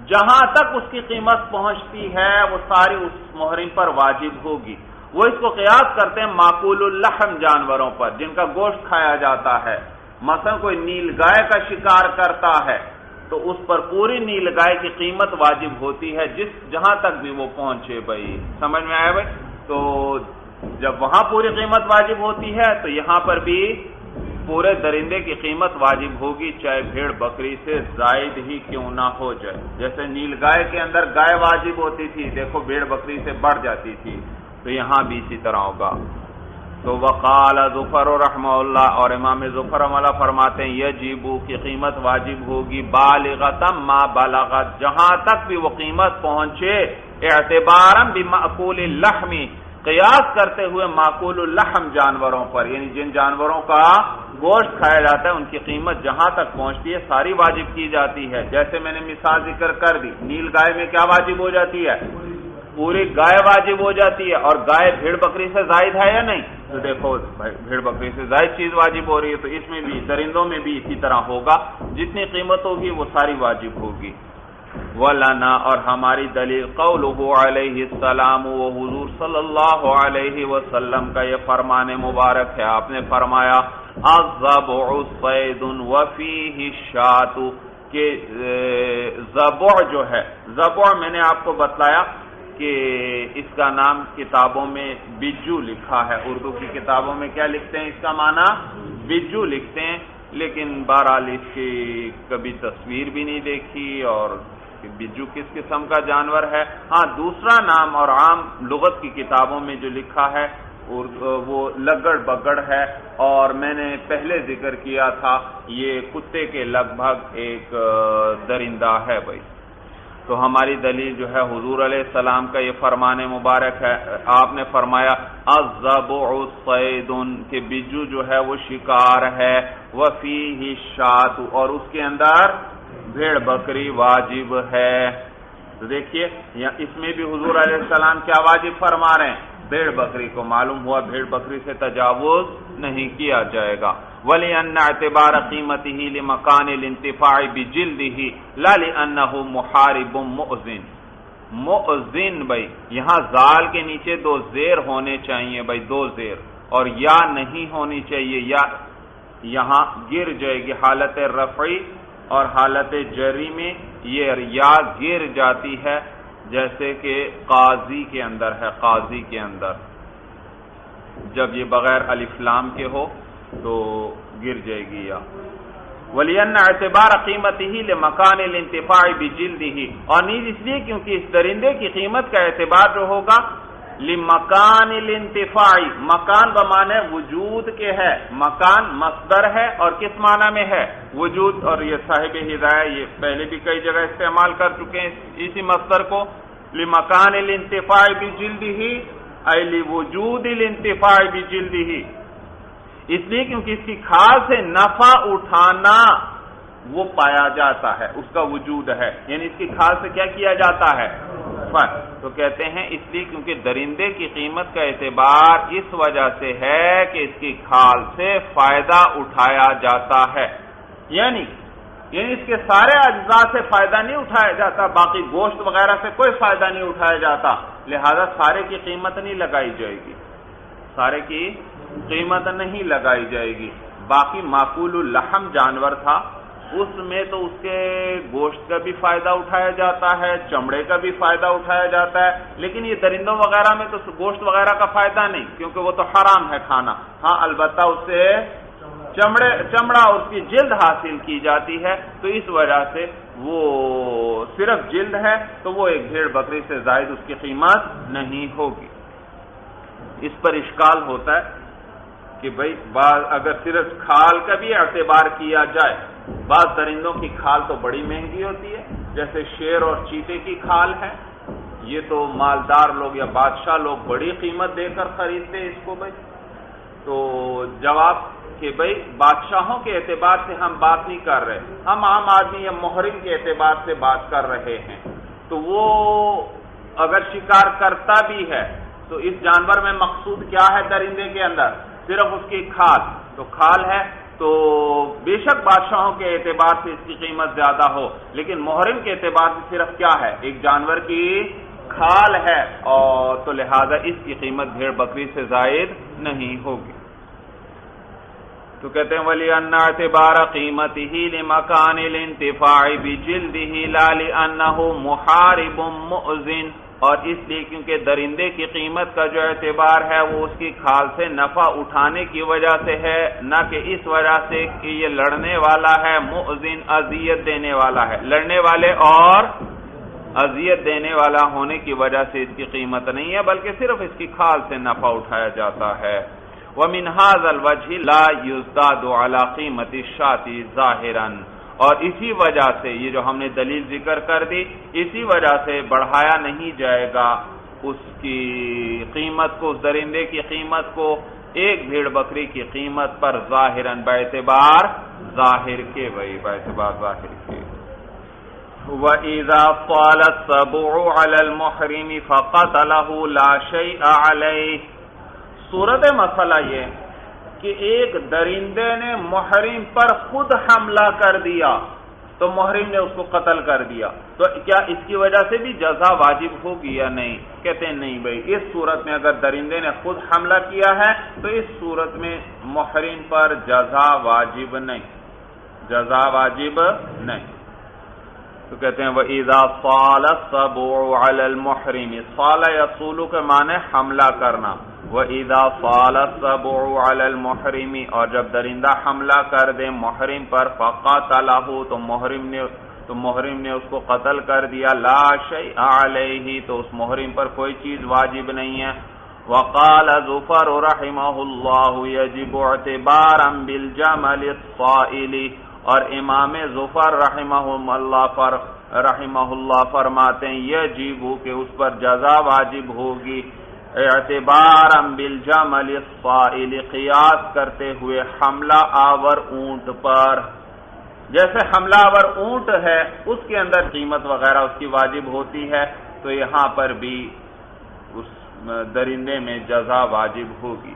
جہاں تک اس کی قیمت پہنچتی ہے وہ ساری اس محرم پر واجب ہوگی۔ وہ اس کو قیاس کرتے ہیں معقول اللحم جانوروں پر جن کا گوشت کھایا جاتا ہے، مثلا کوئی نیل گائے کا شکار کرتا ہے تو اس پر پوری نیل گائے کی قیمت واجب ہوتی ہے، جہاں تک بھی وہ پہنچے بھائی، سمجھ میں آیا بھائی؟ تو جب وہاں پوری قیمت واجب ہوتی ہے تو یہاں پر بھی پورے درندے کی قیمت واجب ہوگی، چاہے بھیڑ بکری سے زائد ہی کیوں نہ ہو جائے۔ جیسے نیل گائے کے اندر گائے واجب ہوتی تھی، دیکھو بھیڑ بکری سے بڑھ جاتی تھی، تو یہاں بھی اسی طرح ہوگا۔ تو وقال ظفر رحمہ اللہ، اور امام ظفر رحمہ اللہ فرماتے ہیں یجب کی قیمت واجب ہوگی بالغتا ما بلغت، جہاں تک بھی وہ قیمت پہنچے اعتبارا بمأکول اللحم، قیاس کرتے ہوئے معقول اللحم جانوروں پر، یعنی جن جانوروں کا گوشت کھایا جاتا ہے ان کی قیمت جہاں تک پہنچتی ہے ساری واجب کی جاتی ہے. جیسے میں نے مثال ذکر کر دی، نیل گائے میں کیا واجب ہو جاتی ہے؟ پوری گائے واجب ہو جاتی ہے. اور گائے بھیڑ بکری سے زائد ہے یا نہیں؟ تو دیکھو بھیڑ بکری سے زائد چیز واجب ہو رہی ہے، تو اس میں بھی درندوں میں بھی اسی طرح ہوگا، جتنی قیمت ہوگی وہ ساری واجب ہوگی. وَلَنَا، اور ہماری دلیل قولہ علیہ السلام، وہ حضور صلی اللہ علیہ وسلم کا یہ فرمان مبارک ہے. آپ نے فرمایا الذبح صید وفیہ الشاۃ، کہ ذبح جو ہے، ذبح میں نے آپ کو بتلایا کہ اس کا نام کتابوں میں بجو لکھا ہے. اردو کی کتابوں میں کیا لکھتے ہیں؟ اس کا معنی بجو لکھتے ہیں، لیکن بہرحال اس کی کبھی تصویر بھی نہیں دیکھی اور بجو کس قسم کا جانور ہے. ہاں دوسرا نام اور عام لغت کی کتابوں میں جو لکھا ہے وہ لگڑ بگڑ ہے، اور میں نے پہلے ذکر کیا تھا یہ کتے کے لگ بھگ ایک درندہ ہے بھائی. تو ہماری دلیل جو ہے حضور علیہ السلام کا یہ فرمان مبارک ہے. آپ نے فرمایا الذبح صید، کہ بجو جو ہے وہ شکار ہے، وفیہ الشاۃ، اور اس کے اندر بھیڑ بکری واجب ہے. تو دیکھیے اس میں بھی حضور علیہ السلام کیا واجب فرما رہے ہیں؟ بھیڑ بکری کو. معلوم ہوا بھیڑ بکری سے تجاوز نہیں کیا جائے گا. وَلِأَنَّ اعْتِبَارَ قِيمَتِهِ لِمَكَانِ الْانْتِفَاعِ بِجِلْدِهِ لَا لِأَنَّهُ مُحَارِبٌ مُؤْذٍ. مؤذن بھائی یہاں زال کے نیچے دو زیر ہونے چاہیے بھائی، دو زیر، اور یا نہیں ہونی چاہیے، یا یہاں گر جائے گی. حالت رفعی اور حالت جری میں یہ یا گر جاتی ہے، جیسے کہ قاضی کے اندر ہے. قاضی کے اندر جب یہ بغیر الف لام کے ہو تو گر جائے گی یا. وَلِأَنَّ اعْتِبَارَ قِيمَتِهِ لِمَكَانِ الْانْتِفَاعِ بِجِلْدِهِ، اور نیز اس لیے کیونکہ اس درندے کی قیمت کا اعتبار جو ہوگا لِمَكَانِ الْانْتِفَاعِ، مکان بمعنی وجود کے ہے، مکان مصدر ہے اور کس معنی میں ہے؟ وجود. اور یہ صاحب ہدایہ یہ پہلے بھی کئی جگہ استعمال کر چکے ہیں اسی مصدر کو. لِمَكَانِ الْانْتِفَاعِ بِجِلْدِهِ اَيْ لِوُجُودِ الْانْتِفَاعِ بِجِلْدِهِ، اس لیے کیونکہ اس کی کھال سے نفع اٹھانا وہ پایا جاتا ہے، اس کا وجود ہے، یعنی اس کی کھال سے کیا کیا جاتا ہے؟ تو کہتے ہیں اس لیے کیونکہ درندے کی قیمت کا اعتبار اس وجہ سے ہے کہ اس کی کھال سے فائدہ اٹھایا جاتا ہے. یعنی اس کے سارے اجزاء سے فائدہ نہیں اٹھایا جاتا، باقی گوشت وغیرہ سے کوئی فائدہ نہیں اٹھایا جاتا، لہذا سارے کی قیمت نہیں لگائی جائے گی، سارے کی قیمت نہیں لگائی جائے گی. باقی معقول اللحم جانور تھا، اس میں تو اس کے گوشت کا بھی فائدہ اٹھایا جاتا ہے، چمڑے کا بھی فائدہ اٹھایا جاتا ہے، لیکن یہ درندوں وغیرہ میں تو گوشت وغیرہ کا فائدہ نہیں، کیونکہ وہ تو حرام ہے کھانا. ہاں البتہ اس سے چمڑا اور اس کی جلد حاصل کی جاتی ہے، تو اس وجہ سے وہ صرف جلد ہے، تو وہ ایک بھیڑ بکری سے زائد اس کی قیمت نہیں ہوگی. اس پر اشکال ہوتا ہے کہ بھئی اگر صرف کھال کا بھی اعتبار کیا جائے، بعض درندوں کی کھال تو بڑی مہنگی ہوتی ہے، جیسے شیر اور چیتے کی کھال ہے، یہ تو مالدار لوگ یا بادشاہ لوگ بڑی قیمت دے کر خریدتے اس کو بھائی. تو جواب کہ بھئی بادشاہوں کے اعتبار سے ہم بات نہیں کر رہے، ہم عام آدمی یا محرم کے اعتبار سے بات کر رہے ہیں. تو وہ اگر شکار کرتا بھی ہے تو اس جانور میں مقصود کیا ہے؟ درندے کے اندر صرف اس کی کھال، تو کھال ہے تو بے شک بادشاہوں کے اعتبار سے اس کی قیمت زیادہ ہو، لیکن محرم کے اعتبار سے صرف کیا ہے؟ ایک جانور کی کھال ہے، اور تو لہذا اس کی قیمت بھیڑ بکری سے زائد نہیں ہوگی. تو کہتے ہیں وَلِأَنَّ اعْتِبَارَ قِيمَتِهِ لِمَكَانِ الْانْتِفَاعِ بِجِلْدِهِ لَا لِأَنَّهُ مُحَارِبٌ مُؤْذٍ، اور اس لیے کیونکہ درندے کی قیمت کا جو اعتبار ہے وہ اس کی کھال سے نفع اٹھانے کی وجہ سے ہے، نہ کہ اس وجہ سے کہ یہ لڑنے والا ہے، مؤذن اذیت دینے والا ہے. لڑنے والے اور اذیت دینے والا ہونے کی وجہ سے اس کی قیمت نہیں ہے، بلکہ صرف اس کی کھال سے نفع اٹھایا جاتا ہے. وَمِنْ هَذَا الْوَجْهِ لَا يُزْدَادُ عَلَى قِيمَةِ الشَّاةِ ظَاهِرًا، اور اسی وجہ سے یہ جو ہم نے دلیل ذکر کر دی، اسی وجہ سے بڑھایا نہیں جائے گا اس کی قیمت کو، اس درندے کی قیمت کو ایک بھیڑ بکری کی قیمت پر ظاہراً باعتبار ظاہر کے، باعتبار ظاہر کے۔ وَإِذَا طَالَ السَّبُعُ عَلَى الْمُحْرِمِ فَقَتَلَهُ لَا شَيْءَ عَلَيْهِ۔ صورت مسئلہ یہ کہ ایک درندے نے محرم پر خود حملہ کر دیا تو محرم نے اس کو قتل کر دیا، تو کیا اس کی وجہ سے بھی جزا واجب ہوگی یا نہیں؟ کہتے ہیں نہیں بھائی، اس صورت میں اگر درندے نے خود حملہ کیا ہے تو اس صورت میں محرم پر جزا واجب نہیں، جزا واجب نہیں۔ تو کہتے ہیں وَإِذَا صَالَ السَّبُعُ عَلَى الْمُحْرِمِ، صَالَ يَصُولُ کے معنی حملہ کرنا، وَإِذَا صَالَ السَّبُعُ عَلَى الْمُحْرِمِ، اور جب درندہ حملہ کر دے محرم پر، فَقَتَلَهُ، تو محرم نے اس کو قتل کر دیا، لَا شَيْءَ عَلَيْهِ، تو اس محرم پر کوئی چیز واجب نہیں ہے۔ وَقَالَ زُفَرُ رَحِمَهُ اللَّهُ يَجِبُ اعْتِبَارًا بِالْجَمَلِ الصَّائِلِ، اور امام ظفر رحمہ اللہ فرماتے ہیں یجب کہ اس پر جزا واجب ہوگی، اعتبارا بالجمل الصائل، قیاس کرتے ہوئے حملہ آور اونٹ پر۔ جیسے حملہ آور اونٹ ہے اس کے اندر قیمت وغیرہ اس کی واجب ہوتی ہے، تو یہاں پر بھی اس درندے میں جزا واجب ہوگی۔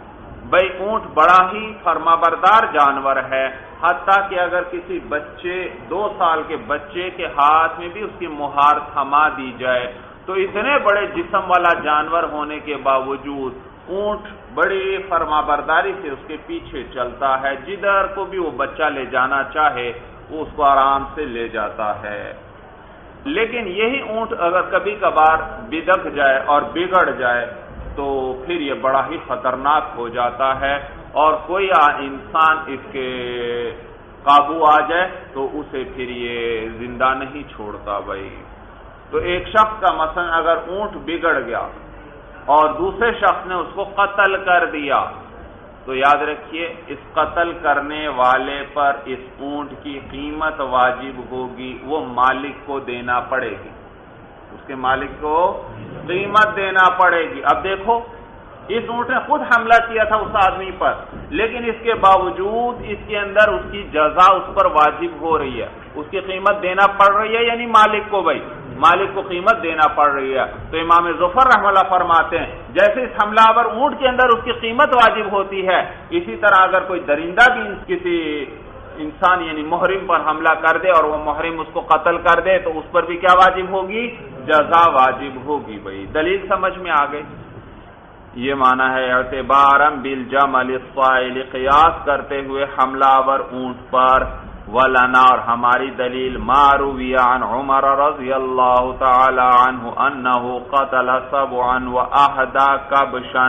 بھئی اونٹ بڑا ہی فرمانبردار جانور ہے، حتیٰ کہ اگر کسی بچے 2 سال کے بچے کے ہاتھ میں بھی اس کی مہار تھما دی جائے تو اتنے بڑے جسم والا جانور ہونے کے باوجود اونٹ بڑی فرمانبرداری سے اس کے پیچھے چلتا ہے، جدھر کو بھی وہ بچہ لے جانا چاہے وہ اس کو آرام سے لے جاتا ہے۔ لیکن یہی اونٹ اگر کبھی کبھار بدک جائے اور بگڑ جائے تو پھر یہ بڑا ہی خطرناک ہو جاتا ہے، اور کوئی انسان اس کے قابو آ جائے تو اسے پھر یہ زندہ نہیں چھوڑتا بھائی۔ تو ایک شخص کا مثلا اگر اونٹ بگڑ گیا اور دوسرے شخص نے اس کو قتل کر دیا تو یاد رکھیے اس قتل کرنے والے پر اس اونٹ کی قیمت واجب ہوگی، وہ مالک کو دینا پڑے گی، اس کے مالک کو قیمت دینا پڑے گی۔ اب دیکھو اس اونٹ نے خود حملہ کیا تھا اس آدمی پر، لیکن اس کے باوجود اس کے اندر اس کی جزا اس پر واجب ہو رہی ہے، اس کی قیمت دینا پڑ رہی ہے، یعنی مالک کو، بھائی مالک کو قیمت دینا پڑ رہی ہے۔ تو امام ظفر رحمہ اللہ فرماتے ہیں جیسے اس حملہ آور اونٹ کے اندر اس کی قیمت واجب ہوتی ہے، اسی طرح اگر کوئی درندہ بھی کسی انسان یعنی محرم پر حملہ کر دے اور وہ محرم اس کو قتل کر دے تو اس پر بھی کیا واجب ہوگی؟ جزا واجب ہوگی۔ بھائی دلیل سمجھ میں آ گئی؟ یہ معنی ہے اعتبارا بالجمل الصائل، قیاس کرتے ہوئے حملہ آور اونٹ پر۔ ولنا، اور ہماری دلیل ما روی عن عمر رضی اللہ تعالی عنہ انہ قتل سبعا واہدى کبشا،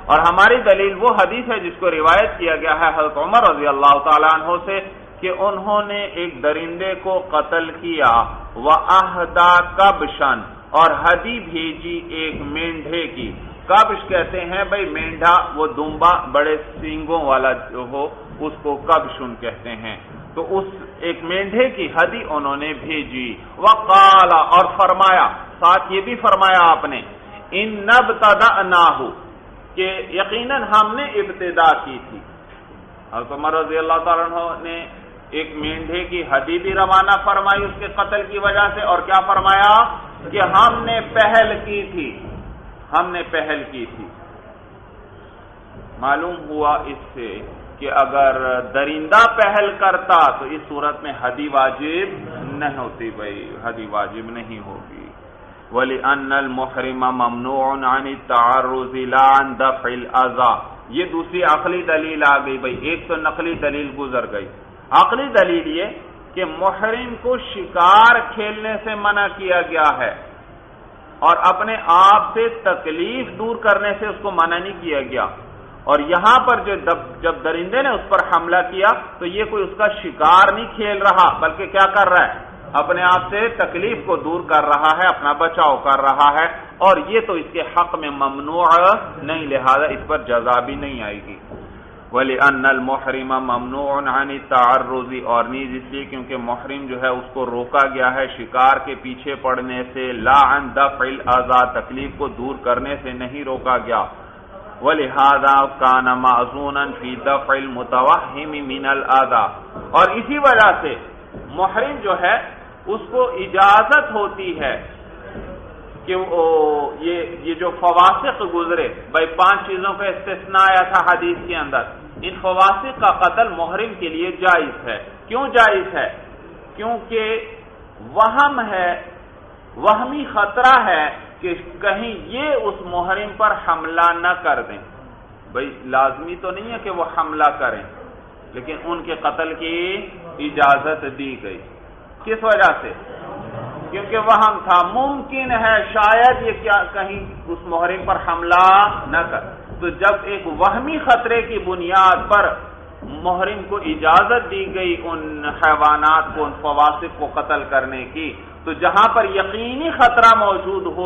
اور ہماری دلیل وہ حدیث ہے جس کو روایت کیا گیا ہے حضرت عمر رضی اللہ تعالی عنہ سے کہ انہوں نے ایک درندے کو قتل کیا، واہدى کبشا، اور ہدی بھیجی ایک مینڈھے کی۔ کبش کہتے ہیں بھائی مینڈھا، وہ دمبا بڑے سینگوں والا جو ہو اس کو کبشن کہتے ہیں، تو اس ایک مینڈھے کی ہدی انہوں نے بھیجی۔ وقال، اور فرمایا، ساتھ یہ بھی فرمایا آپ نے، ان نبتدأناہ، کہ یقیناً ہم نے ابتدا کی تھی۔ حضرت عمر رضی اللہ تعالیٰ عنہ نے ایک مینڈھے کی ہدی بھی روانہ فرمائی اس کے قتل کی وجہ سے، اور کیا فرمایا کہ ہم نے پہل کی تھی، ہم نے پہل کی تھی۔ معلوم ہوا اس سے کہ اگر درندہ پہل کرتا تو اس صورت میں ہدی واجب نہیں ہوتی، بھائی ہدی واجب نہیں ہوگی۔ وَلِأَنَّ الْمُحْرِمَ مَمْنُوعٌ عَنِ التَّعَرُّضِ لَا عَنْ دَفْعِ الْأَذَى، یہ دوسری عقلی دلیل آ گئی بھائی، ایک تو نقلی دلیل گزر گئی۔ عقلی دلیل یہ کہ محرم کو شکار کھیلنے سے منع کیا گیا ہے اور اپنے آپ سے تکلیف دور کرنے سے اس کو منع نہیں کیا گیا، اور یہاں پر جب درندے نے اس پر حملہ کیا تو یہ کوئی اس کا شکار نہیں کھیل رہا بلکہ کیا کر رہا ہے؟ اپنے آپ سے تکلیف کو دور کر رہا ہے، اپنا بچاؤ کر رہا ہے، اور یہ تو اس کے حق میں ممنوع نہیں، لہذا اس پر جزا بھی نہیں آئے گی۔ وَلِأَنَّ الْمُحْرِمَ مَمْنُوعٌ عَنِ التَّعَرُّضِ، اور نیز اس لیے کیونکہ محرم جو ہے اس کو روکا گیا ہے شکار کے پیچھے پڑنے سے، لا عن دفع الاذى، تکلیف کو دور کرنے سے نہیں روکا گیا، وَلِهَذَا كَانَ مَأْذُونًا فِي دَفْعِ الْمُتَوَهِّمِ مِنَ الْأَذى، اور اسی وجہ سے محرم جو ہے اس کو اجازت ہوتی ہے کہ یہ جو فواسق گزرے، بھائی 5 چیزوں کا استثناء آیا تھا حدیث کے اندر، ان فواسق کا قتل محرم کے لیے جائز ہے۔ کیوں جائز ہے؟ کیونکہ وہم ہے، وہمی خطرہ ہے کہ کہیں یہ اس محرم پر حملہ نہ کر دیں۔ بھائی لازمی تو نہیں ہے کہ وہ حملہ کریں، لیکن ان کے قتل کی اجازت دی گئی۔ کس وجہ سے؟ کیونکہ وہم تھا، ممکن ہے شاید یہ کیا کہیں اس محرم پر حملہ نہ کر، تو جب ایک وہمی خطرے کی بنیاد پر محرم کو اجازت دی گئی ان حیوانات کو، ان فواسق کو قتل کرنے کی، تو جہاں پر یقینی خطرہ موجود ہو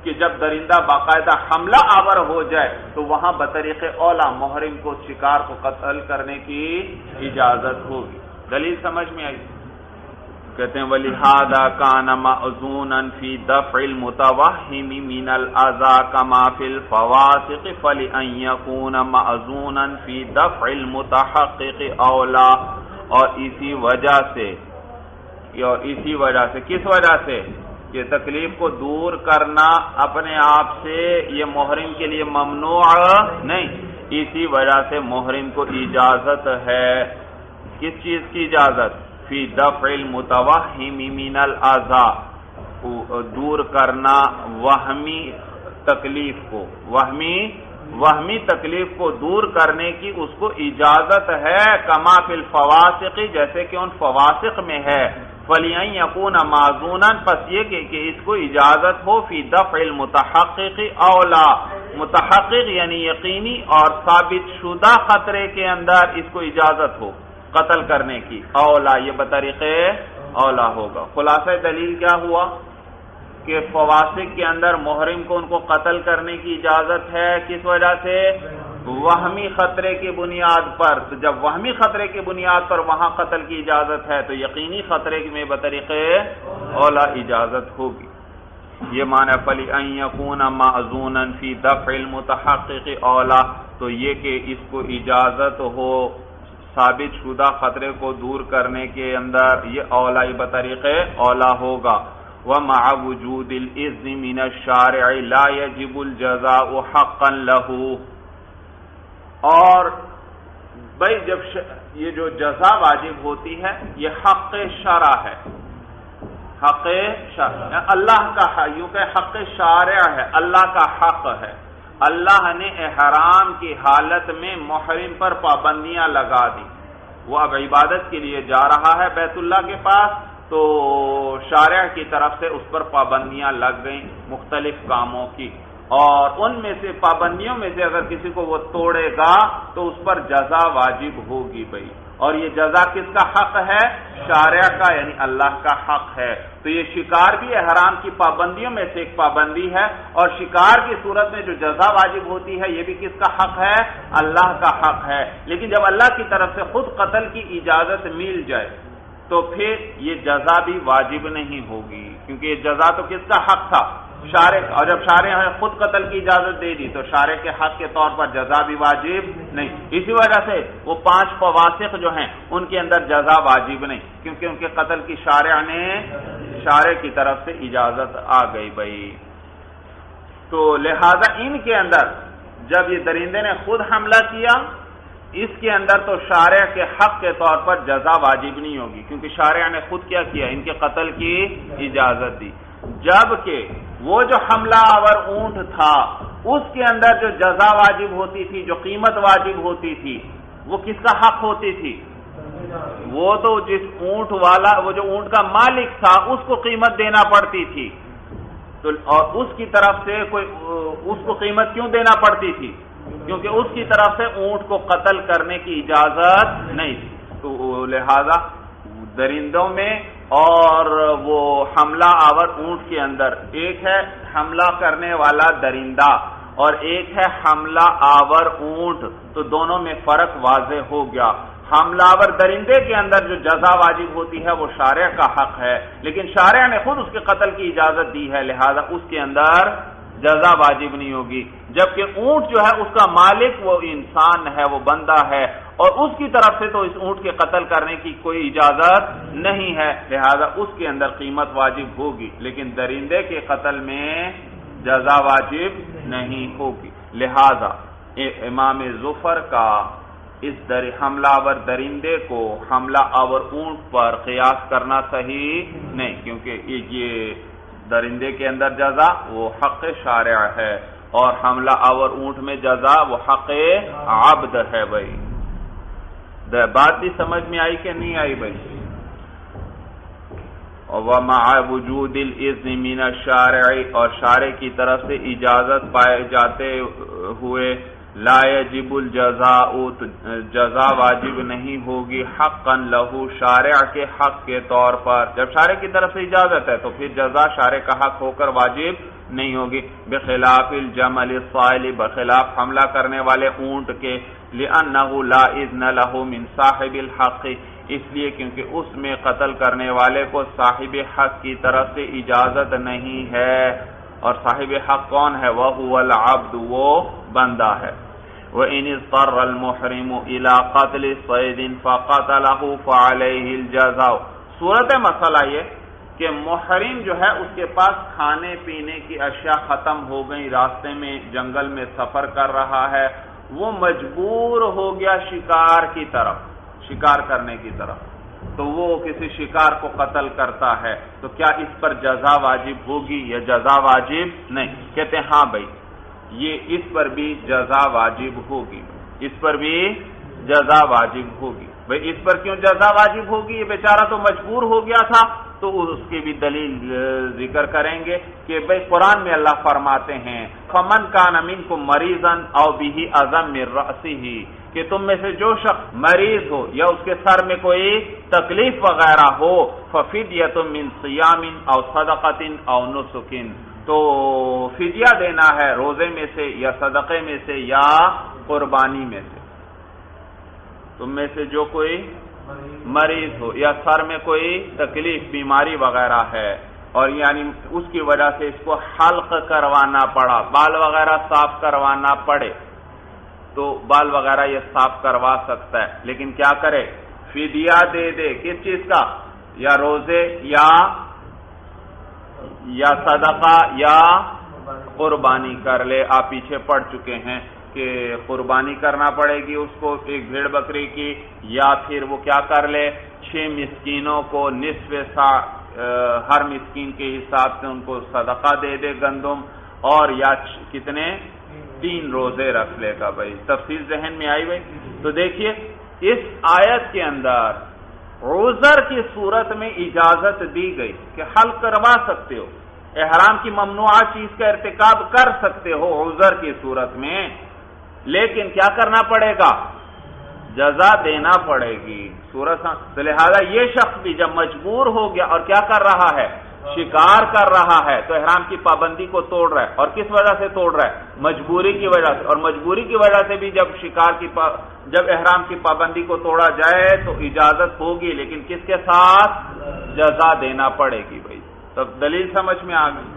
کہ جب درندہ باقاعدہ حملہ آور ہو جائے تو وہاں بطریق اولا محرم کو شکار کو قتل کرنے کی اجازت ہوگی۔ دلیل سمجھ میں آئی؟ کہتے ہیں وَلِهَذَا كَانَ مَأْذُونًا فِي دَفْعِ الْمُتَوَهِّمِ مِنَ الْأَذَى كَمَا فِي الْفَوَاسِقِ فَلِأَنْ يَكُونَ مَأْذُونًا فِي دَفْعِ الْمُتَحَقِّقِ أَوْلَى، اور اسی وجہ سے کس وجہ سے کہ تکلیف کو دور کرنا اپنے آپ سے یہ محرم کے لیے ممنوع نہیں، اسی وجہ سے محرم کو اجازت ہے۔ کس چیز کی اجازت؟ فی دفع المتوہم من الاذى، دور کرنا وہمی تکلیف کو، وہمی تکلیف کو دور کرنے کی اس کو اجازت ہے، کما فی الفواسق، جیسے کہ ان فواسق میں ہے، فَلِأَنْ يَكُونَ مَأْذُونًا، پس یہ کہ اس کو اجازت ہو، فی دفع المتحقق اولا، متحقق یعنی یقینی اور ثابت شدہ خطرے کے اندر اس کو اجازت ہو قتل کرنے کی، اولا یہ بطریق اولا ہوگا۔ خلاصہ دلیل کیا ہوا کہ فواسق کے اندر محرم کو ان کو قتل کرنے کی اجازت ہے، کس وجہ سے؟ وہمی خطرے کی بنیاد پر، تو جب وہمی خطرے کی بنیاد پر وہاں قتل کی اجازت ہے تو یقینی خطرے میں بطریق اولا اجازت ہوگی۔ یہ معنی فَلِأَنْ يَكُونَ مَأْذُونًا فِي دَفْعِ الْمُتَحَقِّقِ اولا، تو یہ کہ اس کو اجازت ہو ثابت شدہ خطرے کو دور کرنے کے اندر، یہ اولا بطریق اولا ہوگا۔ وَمَعَ وُجُودِ الْإِذْنِ مِنَ الشَّارِعِ لَا يَجِبُ الْجَزَاءُ حَقًّا لَهُ، اور بھائی جب یہ جو جزا واجب ہوتی ہے یہ حق شرع ہے، حق شرع اللہ کا ہے، یوں کہ حق شارع ہے، اللہ کا حق ہے۔ اللہ نے احرام کی حالت میں محرم پر پابندیاں لگا دی، وہ اب عبادت کے لیے جا رہا ہے بیت اللہ کے پاس، تو شارع کی طرف سے اس پر پابندیاں لگ گئیں مختلف کاموں کی، اور ان میں سے پابندیوں میں سے اگر کسی کو وہ توڑے گا تو اس پر جزا واجب ہوگی بھائی، اور یہ جزا کس کا حق ہے؟ شارع کا، یعنی اللہ کا حق ہے۔ تو یہ شکار بھی احرام کی پابندیوں میں سے ایک پابندی ہے، اور شکار کی صورت میں جو جزا واجب ہوتی ہے یہ بھی کس کا حق ہے؟ اللہ کا حق ہے۔ لیکن جب اللہ کی طرف سے خود قتل کی اجازت مل جائے تو پھر یہ جزا بھی واجب نہیں ہوگی، کیونکہ یہ جزا تو کس کا حق تھا؟ شارع، اور جب شارع نے خود قتل کی اجازت دے دی تو شارع کے حق کے طور پر جزا بھی واجب نہیں۔ اسی وجہ سے وہ 5 فواسق جو ہیں ان کے اندر جزا واجب نہیں، کیونکہ ان کے قتل کی شارع کی طرف سے اجازت آ گئی بھائی۔ تو لہذا ان کے اندر جب یہ درندے نے خود حملہ کیا، اس کے اندر تو شارع کے حق کے طور پر جزا واجب نہیں ہوگی، کیونکہ شارع نے خود کیا کیا؟ ان کے قتل کی اجازت دی۔ جبکہ وہ جو حملہ آور اونٹ تھا اس کے اندر جو جزا واجب ہوتی تھی، جو قیمت واجب ہوتی تھی، وہ کس کا حق ہوتی تھی؟ وہ تو جس اونٹ والا، وہ جو اونٹ کا مالک تھا اس کو قیمت دینا پڑتی تھی، تو اور اس کی طرف سے اس کو قیمت کیوں دینا پڑتی تھی؟ کیونکہ اس کی طرف سے اونٹ کو قتل کرنے کی اجازت نہیں تھی۔ تو لہذا درندوں میں اور وہ حملہ آور اونٹ کے اندر ایک ہے حملہ کرنے والا درندہ، اور ایک ہے حملہ آور اونٹ، تو دونوں میں فرق واضح ہو گیا۔ حملہ آور درندے کے اندر جو جزا واجب ہوتی ہے وہ شارع کا حق ہے، لیکن شارع نے خود اس کے قتل کی اجازت دی ہے، لہذا اس کے اندر جزا واجب نہیں ہوگی۔ جبکہ اونٹ جو ہے اس کا مالک وہ انسان ہے، وہ بندہ ہے، اور اس کی طرف سے تو اس اونٹ کے قتل کرنے کی کوئی اجازت نہیں ہے، لہذا اس کے اندر قیمت واجب ہوگی، لیکن درندے کے قتل میں جزا واجب نہیں ہوگی۔ لہذا امام ظفر کا اس حملہ آور درندے کو حملہ آور اونٹ پر قیاس کرنا صحیح نہیں، کیونکہ یہ درندے کے اندر جزا وہ حق شارع ہے، اور حملہ آور اونٹ میں جزا وہ حق عبد ہے۔ بھائی بات بھی سمجھ میں آئی کہ نہیں آئی بھائی؟ وَمَعَ وُجُودِ الْإِذْنِ مِنَ الشَّارِعِ، اور شارع کی طرف سے اجازت پائے جاتے ہوئے لا یجب الجزاء، جزا واجب نہیں ہوگی حقا لہو، شارع کے حق کے طور پر۔ جب شارع کی طرف سے اجازت ہے تو پھر جزا شارع کا حق ہو کر واجب نہیں ہوگی۔ بخلاف الجمل الصائل، بخلاف حملہ کرنے والے اونٹ کے، لأنہ لا اذن لہ من صاحب الحق، اس لیے کیونکہ اس میں قتل کرنے والے کو صاحب حق کی طرف سے اجازت نہیں ہے، اور صاحب حق کون ہے؟ وَهُوَ الْعَبْدُ، وہ بندہ ہے۔ وَإِنِ اضْطَرَّ الْمُحْرِمُ إِلَىٰ قَتْلِ صَيْدٍ فَقَتَلَهُ فَعَلَيْهِ الْجَزَاءُ۔ صورت مسئلہ یہ کہ محرم جو ہے اس کے پاس کھانے پینے کی اشیاء ختم ہو گئی، راستے میں جنگل میں سفر کر رہا ہے، وہ مجبور ہو گیا شکار کی طرف، شکار کرنے کی طرف، تو وہ کسی شکار کو قتل کرتا ہے، تو کیا اس پر جزا واجب ہوگی یا جزا واجب نہیں؟ کہتے ہیں ہاں بھائی یہ اس پر بھی جزا واجب ہوگی، اس پر بھی جزا واجب ہوگی۔ بھائی اس پر کیوں جزا واجب ہوگی؟ یہ بیچارہ تو مجبور ہو گیا تھا، تو اس کی بھی دلیل ذکر کریں گے کہ بھائی قرآن میں اللہ فرماتے ہیں فَمَنْ كَانَ مِنْكُمْ مَرِيضًا أَوْ بِهِ أَذًى مِّن رَأْسِهِ، کہ تم میں سے جو شخص مریض ہو یا اس کے سر میں کوئی تکلیف وغیرہ ہو، فَفِدْيَةٌ مِّن صِيَامٍ أَوْ صَدَقَةٍ أَوْ نُسُكٍ، تو فدیہ دینا ہے روزے میں سے یا صدقے میں سے یا قربانی میں سے۔ تم میں سے جو کوئی مریض ہو یا سر میں کوئی تکلیف بیماری وغیرہ ہے، اور یعنی اس کی وجہ سے اس کو حلق کروانا پڑا، بال وغیرہ صاف کروانا پڑے، تو بال وغیرہ یہ صاف کروا سکتا ہے، لیکن کیا کرے؟ فدیہ دے دے، کس چیز کا؟ یا روزے یا صدقہ یا قربانی کر لے۔ آپ پیچھے پڑھ چکے ہیں کہ قربانی کرنا پڑے گی اس کو ایک بھیڑ بکری کی، یا پھر وہ کیا کر لے 6 مسکینوں کو نصف سا ہر مسکین کے حساب سے ان کو صدقہ دے دے گندم، اور یا کتنے 3 روزے رکھ لے گا۔ بھائی تفصیل ذہن میں آئی بھائی؟ تو دیکھیے اس آیت کے اندر عذر کی صورت میں اجازت دی گئی کہ حلق کروا سکتے ہو، احرام کی ممنوعہ چیز کا ارتکاب کر سکتے ہو عذر کی صورت میں، لیکن کیا کرنا پڑے گا؟ جزا دینا پڑے گی۔ تو لہذا یہ شخص بھی جب مجبور ہو گیا اور کیا کر رہا ہے؟ شکار کر رہا ہے، تو احرام کی پابندی کو توڑ رہا ہے، اور کس وجہ سے توڑ رہا ہے؟ مجبوری کی وجہ سے، اور مجبوری کی وجہ سے بھی جب جب احرام کی پابندی کو توڑا جائے تو اجازت ہوگی، لیکن کس کے ساتھ؟ جزا دینا پڑے گی۔ بھائی تو دلیل سمجھ میں آ گئی؟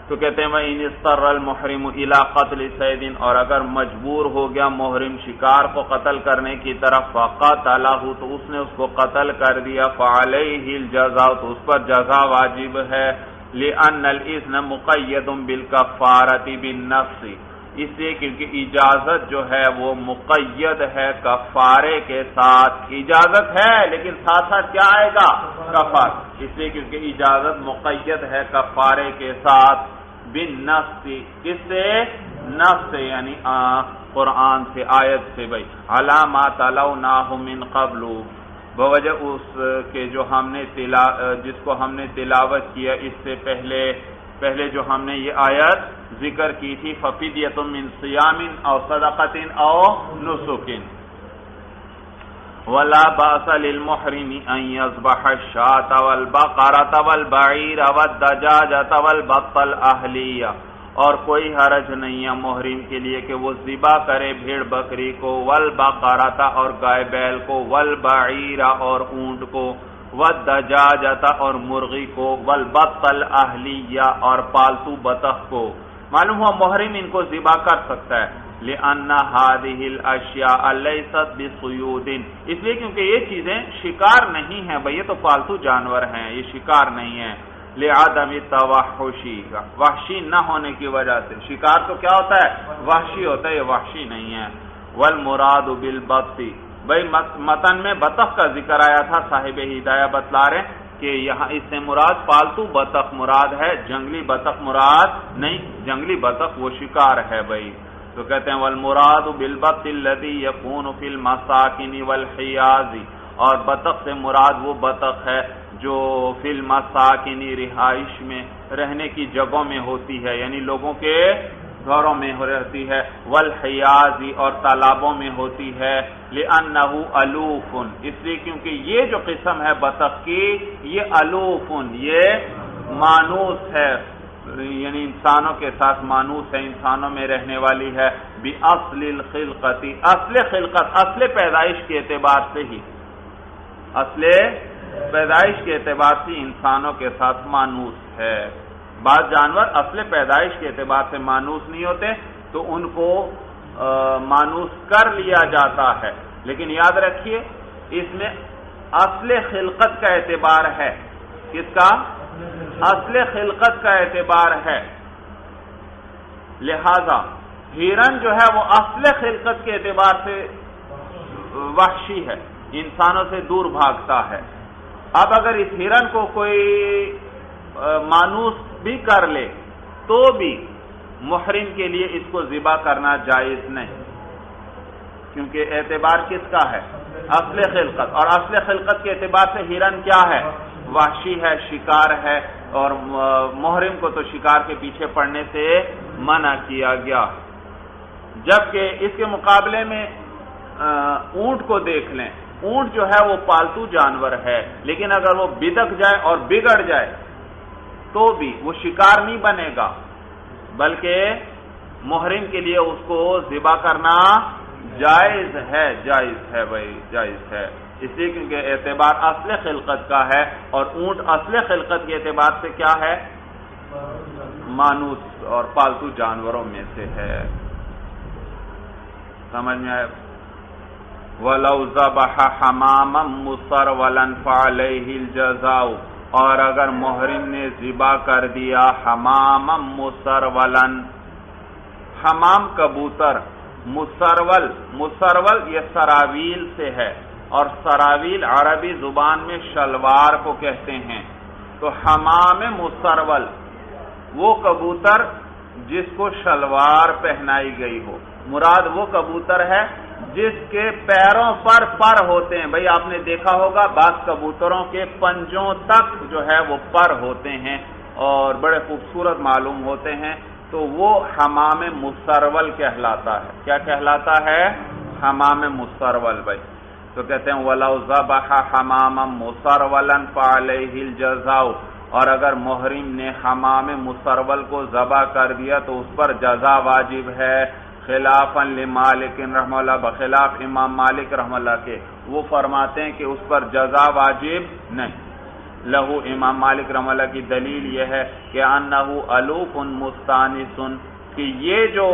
تو کہتے ہیں وَإِنِ اضْطَرَّ الْمُحْرِمُ إِلَىٰ قَتْلِ صَيْدٍ، اور اگر مجبور ہو گیا محرم شکار کو قتل کرنے کی طرف، فَقَتَلَهُ، تو اس نے اس کو قتل کر دیا، فَعَلَيْهِ الْجَزَاءُ، تو اس پر جزا واجب ہے، لِأَنَّ الْإِذْنَ مُقَيَّدٌ بِالْكَفَّارَةِ بِالنَّفْسِ، اس لیے کیونکہ اجازت جو ہے وہ مقید ہے کفارے کے ساتھ، اجازت ہے لیکن ساتھ ساتھ کیا آئے گا؟ کفارہ، اس لیے کیونکہ اجازت مقید ہے کفارے کے ساتھ، بالنفس، کس سے؟ نفس سے، یعنی قرآن سے، آیت سے۔ بھائی علامہ تلوناہ من قبل، بوجہ اس کے جو ہم نے جس کو ہم نے تلاوت کیا اس سے پہلے جو ہم نے یہ آیت ذکر کی تھی، ففدیۃ من صیام او صدقۃ او نسک، ولا باس للمحرم ان يذبح الشاة والبقرة والبعير والدجاجة والبط الأهلية، اور کوئی حرج نہیں ہے محرم کے لیے کہ وہ ذبح کرے بھیڑ بکری کو، والبقرۃ اور گائے بیل کو، والبعیر اور اونٹ کو، والدجاجۃ اور مرغی کو، والبط الاہلیہ اور پالتو بطخ کو۔ معلوم ہوا محرم ان کو ذبح کر سکتا ہے، لأن هذه الاشیاء لیست بصیود، اس لیے کیونکہ یہ چیزیں شکار نہیں ہیں بھئی، یہ تو پالتو جانور ہیں، یہ شکار نہیں ہیں۔ لعدم توحشی، وحشی نہ ہونے کی وجہ سے، شکار تو کیا ہوتا ہے؟ وحشی ہوتا ہے، یہ وحشی نہیں ہے۔ والمراد بالبط، بھئی متن میں بطخ کا ذکر آیا تھا، صاحب ہدایہ بتلا رہے کہ یہاں اس سے مراد پالتو بطخ مراد ہے، جنگلی بطخ مراد نہیں، جنگلی بطخ وہ شکار ہے بھئی۔ تو کہتے ہیں والمراد بالبط الذی یکون فی المساکن والحیاض، اور بطخ سے مراد وہ بطخ ہے جو فی المساکن رہائش میں، رہنے کی جگہوں میں ہوتی ہے، یعنی لوگوں کے گھروں میں رہتی ہے، والحیاض اور تالابوں میں ہوتی ہے، لأنہ الوف، اس لیے کیونکہ یہ جو قسم ہے بطخ کی یہ الوف، یہ مانوس ہے، یعنی انسانوں کے ساتھ مانوس ہے، انسانوں میں رہنے والی ہے، بِأَصْلِ الْخِلْقَةِ، اصل خلقت، اصل پیدائش کے اعتبار سے ہی، اصل پیدائش کے اعتبار سے انسانوں کے ساتھ مانوس ہے۔ بعض جانور اصل پیدائش کے اعتبار سے مانوس نہیں ہوتے تو ان کو مانوس کر لیا جاتا ہے، لیکن یاد رکھیے اس میں اصل خلقت کا اعتبار ہے، کس کا؟ اصل خلقت کا اعتبار ہے، لہذا ہرن جو ہے وہ اصل خلقت کے اعتبار سے وحشی ہے، انسانوں سے دور بھاگتا ہے۔ اب اگر اس ہرن کو کوئی مانوس بھی کر لے تو بھی محرم کے لیے اس کو ذبح کرنا جائز نہیں، کیونکہ اعتبار کس کا ہے؟ اصل خلقت، اور اصل خلقت کے اعتبار سے ہرن کیا ہے؟ وحشی ہے، شکار ہے، اور محرم کو تو شکار کے پیچھے پڑنے سے منع کیا گیا۔ جبکہ اس کے مقابلے میں اونٹ کو دیکھ لیں، اونٹ جو ہے وہ پالتو جانور ہے، لیکن اگر وہ بدک جائے اور بگڑ جائے تو بھی وہ شکار نہیں بنے گا، بلکہ محرم کے لیے اس کو ذبح کرنا جائز ہے، جائز ہے بھائی، جائز ہے، اس لیے کیونکہ اعتبار اصل خلقت کا ہے، اور اونٹ اصل خلقت کے اعتبار سے کیا ہے؟ مانوس اور پالتو جانوروں میں سے ہے۔ سمجھ میں آئے؟ وَلَوْ ذَبَحَ حَمَامًا مُسَرْوَلًا فَعَلَيْهِ الْجَزَاءُ، اور اگر محرم نے ذبح کر دیا حمامًا مسرولن، حمام کبوتر، مسرول، مسرول یہ سراویل سے ہے، اور سراویل عربی زبان میں شلوار کو کہتے ہیں، تو حمام مسرول وہ کبوتر جس کو شلوار پہنائی گئی ہو، مراد وہ کبوتر ہے جس کے پیروں پر پر ہوتے ہیں۔ بھئی آپ نے دیکھا ہوگا بعض کبوتروں کے پنجوں تک جو ہے وہ پر ہوتے ہیں اور بڑے خوبصورت معلوم ہوتے ہیں، تو وہ حمام مسرول کہلاتا ہے۔ کیا کہلاتا ہے؟ حمام مسرول بھائی۔ تو کہتے ہیں وَلَوْ ذَبَحَ حَمَامًا مُسَرْوَلًا فَعَلَيْهِ الْجَزَاءُ، اور اگر محرم نے حمام مسرول کو ذبح کر دیا تو اس پر جزا واجب ہے، خلافاً لمالک رحمہ اللہ، بخلاف امام مالک رحمہ اللہ کے، وہ فرماتے ہیں کہ اس پر جزا واجب نہیں۔ لہو، امام مالک رحمہ اللہ کی دلیل یہ ہے کہ انہ الوف مستانس، کہ یہ جو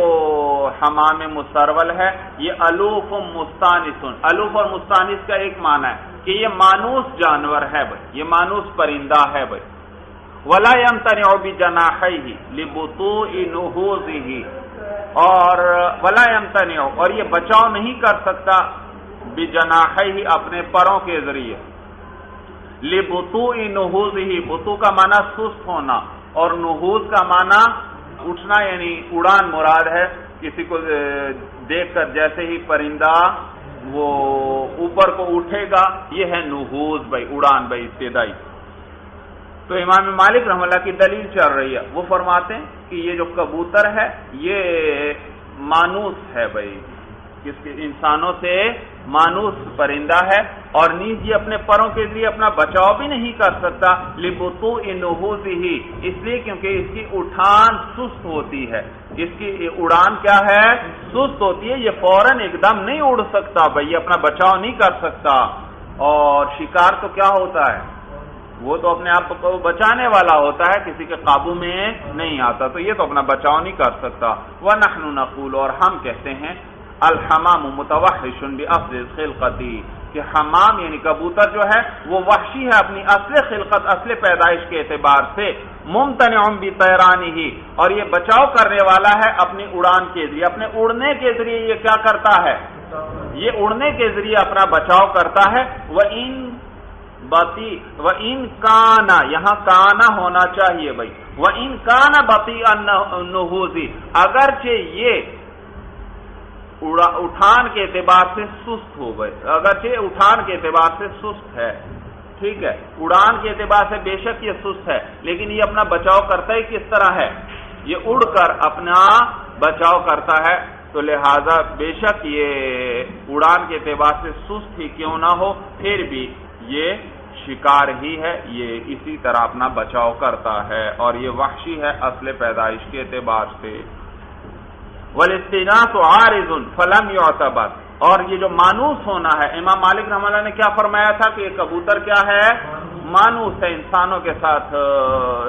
حمام مسرول ہے یہ الوف مستانس، الوف اور مستانس کا ایک معنی ہے کہ یہ مانوس جانور ہے بھائی، یہ مانوس پرندہ ہے بھائی۔ ولا يمتنع بجناحيه لبطوء نهوضه، اور ولا يمتنع، اور یہ بچاؤ نہیں کر سکتا بجناحيه اپنے پروں کے ذریعے، لبطوء نهوضه، بطوء کا معنی سست ہونا اور نهوض کا معنی اٹھنا، یعنی اڑان مراد ہے، کسی کو دیکھ کر جیسے ہی پرندہ وہ اوپر کو اٹھے گا یہ ہے نهوض بھائی، اڑان بھائی ابتدائی۔ تو امام مالک رحمہ اللہ کی دلیل چل رہی ہے، وہ فرماتے ہیں کہ یہ جو کبوتر ہے یہ مانوس ہے بھائی، انسانوں سے مانوس پرندہ ہے، اور نیز یہ اپنے پروں کے ذریعے اپنا بچاؤ بھی نہیں کر سکتا، لبطوء نہوذہ، اس لیے کیونکہ اس کی اٹھان سست ہوتی ہے، اس کی اڑان کیا ہے؟ سست ہوتی ہے، یہ فوراً ایک دم نہیں اڑ سکتا بھائی، یہ اپنا بچاؤ نہیں کر سکتا۔ اور شکار تو کیا ہوتا ہے؟ وہ تو اپنے آپ کو بچانے والا ہوتا ہے، کسی کے قابو میں نہیں آتا، تو یہ تو اپنا بچاؤ نہیں کر سکتا۔ وَنَحْنُ نَقُولُ، اور ہم کہتے ہیں، الحمام متوحش بأصل خلقتی، کہ حمام یعنی کبوتر جو ہے وہ وحشی ہے اپنی اصل خلقت، اصل پیدائش کے اعتبار سے، ممتنع بطیرانہ، اور یہ بچاؤ کرنے والا ہے اپنی اڑان کے ذریعے، اپنے اڑنے کے ذریعے یہ کیا کرتا ہے؟ یہ اڑنے کے ذریعے اپنا بچاؤ کرتا ہے۔ وَإِن كَانَ، یہاں کانا ہونا چاہیے بھائی، وَإِن كَانَ بَطِيئَ النُّهُوذِ، اگرچہ یہ اٹھان کے اعتبار سے سست ہو گئے، اگرچہ اٹھان کے اعتبار سے سست ہے، ٹھیک ہے، اڑان کے اعتبار سے بے شک یہ سست ہے، لیکن یہ اپنا بچاؤ کرتا ہے کس طرح ہے؟ یہ اڑ کر اپنا بچاؤ کرتا ہے، تو لہذا بے شک یہ اڑان کے اعتبار سے سست ہی کیوں نہ ہو، پھر بھی یہ شکار ہی ہے، یہ اسی طرح اپنا بچاؤ کرتا ہے، اور یہ وحشی ہے اصل پیدائش کے اعتبار سے۔ والاستئناس عارض فلم يعتبر، اور یہ جو مانوس ہونا ہے، امام مالک رحمہ اللہ نے کیا فرمایا تھا کہ یہ کبوتر کیا ہے؟ مانوس ہے، انسانوں کے ساتھ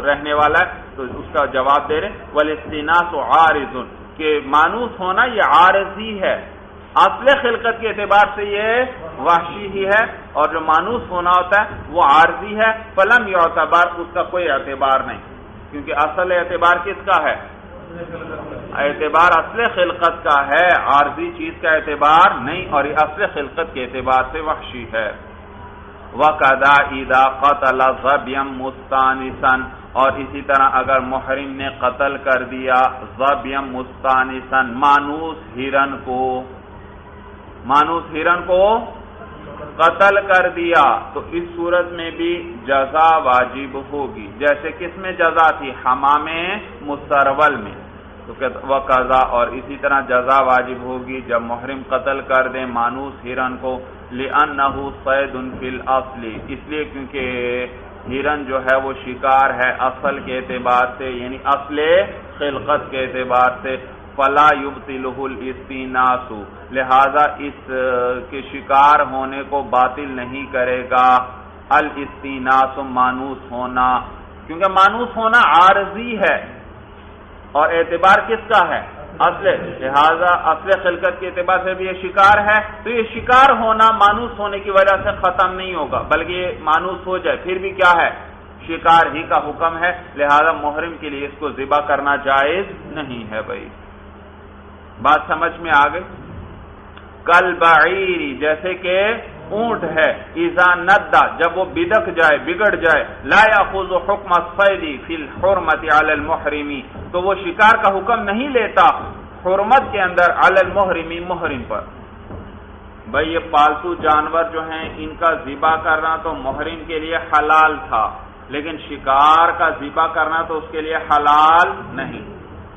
رہنے والا ہے، تو اس کا جواب دے رہے والاستئناس عارض، کہ مانوس ہونا یہ عارضی ہے، اصل خلقت کے اعتبار سے یہ وحشی ہی ہے، اور جو مانوس ہونا ہوتا ہے وہ عارضی ہے، فلم يعتبر، اس کا کوئی اعتبار نہیں، کیونکہ اصل اعتبار کس کا ہے؟ اعتبار اصل خلقت کا ہے، عارضی چیز کا اعتبار نہیں، اور یہ اصل خلقت کے اعتبار سے وحشی ہے۔ وَقَذَا إِذَا قَتَلَ ظَبْيًا مُسْتَانِسًا، اور اسی طرح اگر محرم نے قتل کر دیا ظَبْيًا مُسْتَانِسًا، مانوس ہرن کو قتل کر دیا، تو اس صورت میں بھی جزا واجب ہوگی، جیسے کس میں جزا تھی؟ حمام مسترول میں، تو وقضا، اور اسی طرح جزا واجب ہوگی جب محرم قتل کر دے مانوس ہرن کو، لأنہ صید فی الاصل، اس لیے کیونکہ ہرن جو ہے وہ شکار ہے اصل کے اعتبار سے، یعنی اصل خلقت کے اعتبار سے، فلا یبطلہ الاستئناس، لہذا اس کے شکار ہونے کو باطل نہیں کرے گا الاستئناس، مانوس ہونا، کیونکہ مانوس ہونا عارضی ہے، اور اعتبار کس کا ہے؟ اصل، لہذا اصل خلقت کے اعتبار سے بھی یہ شکار ہے، تو یہ شکار ہونا مانوس ہونے کی وجہ سے ختم نہیں ہوگا، بلکہ یہ مانوس ہو جائے پھر بھی کیا ہے؟ شکار ہی کا حکم ہے، لہذا محرم کے لیے اس کو ذبح کرنا جائز نہیں ہے بھائی۔ بات سمجھ میں آ گئی؟ کل بعیری، جیسے کہ اونٹ ہے، اذا ندہ، جب وہ بدک جائے، بگڑ جائے، لا یاخذ حکم الصید فی الحرمت علی المحرم، تو وہ شکار کا حکم نہیں لیتا حرمت کے اندر علی المحرم، محرم پر۔ بھئی یہ پالتو جانور جو ہیں ان کا ذبح کرنا تو محرم کے لیے حلال تھا، لیکن شکار کا ذبح کرنا تو اس کے لیے حلال نہیں،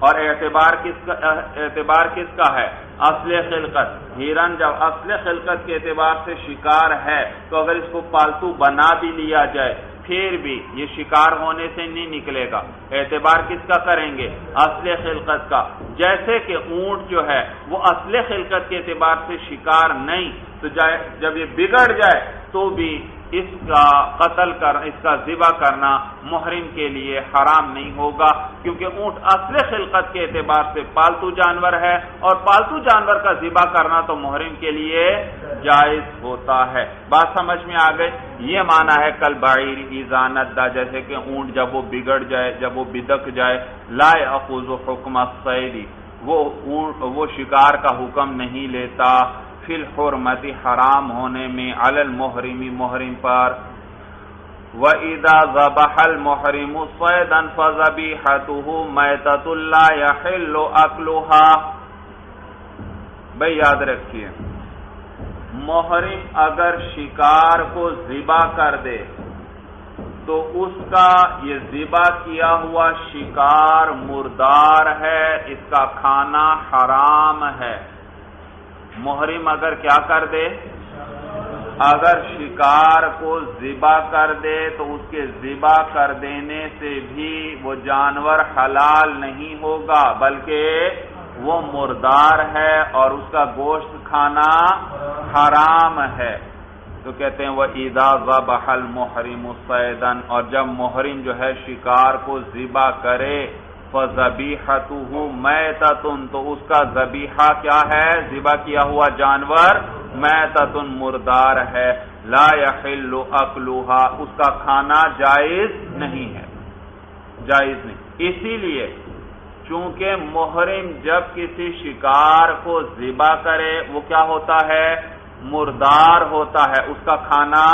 اور اعتبار کس کا ہے؟ اصل خلقت۔ ہرن جب اصل خلقت کے اعتبار سے شکار ہے، تو اگر اس کو پالتو بنا بھی لیا جائے پھر بھی یہ شکار ہونے سے نہیں نکلے گا، اعتبار کس کا کریں گے؟ اصل خلقت کا۔ جیسے کہ اونٹ جو ہے وہ اصل خلقت کے اعتبار سے شکار نہیں، تو جب یہ بگڑ جائے تو بھی اس کا قتل اس کا ذبح کرنا محرم کے لیے حرام نہیں ہوگا، کیونکہ اونٹ اصل خلقت کے اعتبار سے پالتو جانور ہے، اور پالتو جانور کا ذبح کرنا تو محرم کے لیے جائز ہوتا ہے۔ بات سمجھ میں آ گئی؟ یہ معنی ہے کل بعیر اذا ندہ، جیسے کہ اونٹ جب وہ بگڑ جائے، جب وہ بدک جائے، لا یاخذ حکم الصید، وہ شکار کا حکم نہیں لیتا، فی الحرمت، حرام ہونے میں، علی المحرم، محرم پر۔ وَإِذَا ذَبَحَ الْمُحْرِمُ صَيْدًا فَذَبِيحَتُهُ مَيْتَةٌ لَا يَحِلُّ أَكْلُهَا، بھئی یاد رکھیے، محرم اگر شکار کو ذبح کر دے تو اس کا یہ ذبح کیا ہوا شکار مردار ہے، اس کا کھانا حرام ہے، محرم اگر کیا کر دے، اگر شکار کو ذبح کر دے تو اس کے ذبح کر دینے سے بھی وہ جانور حلال نہیں ہوگا، بلکہ وہ مردار ہے اور اس کا گوشت کھانا حرام ہے۔ تو کہتے ہیں وَإِذَا ذَبَحَ الْمُحْرِمُ صَيْدًا، اور جب محرم جو ہے شکار کو ذبح کرے، فَذَبِيحَتُهُ مَيْتَةٌ، تو اس کا ذبیحہ کیا ہے، ذبح کیا ہوا جانور میتۃ مردار ہے، لا يحل اکلها، اس کا کھانا جائز نہیں ہے، جائز نہیں۔ اسی لیے چونکہ محرم جب کسی شکار کو ذبح کرے وہ کیا ہوتا ہے، مردار ہوتا ہے، اس کا کھانا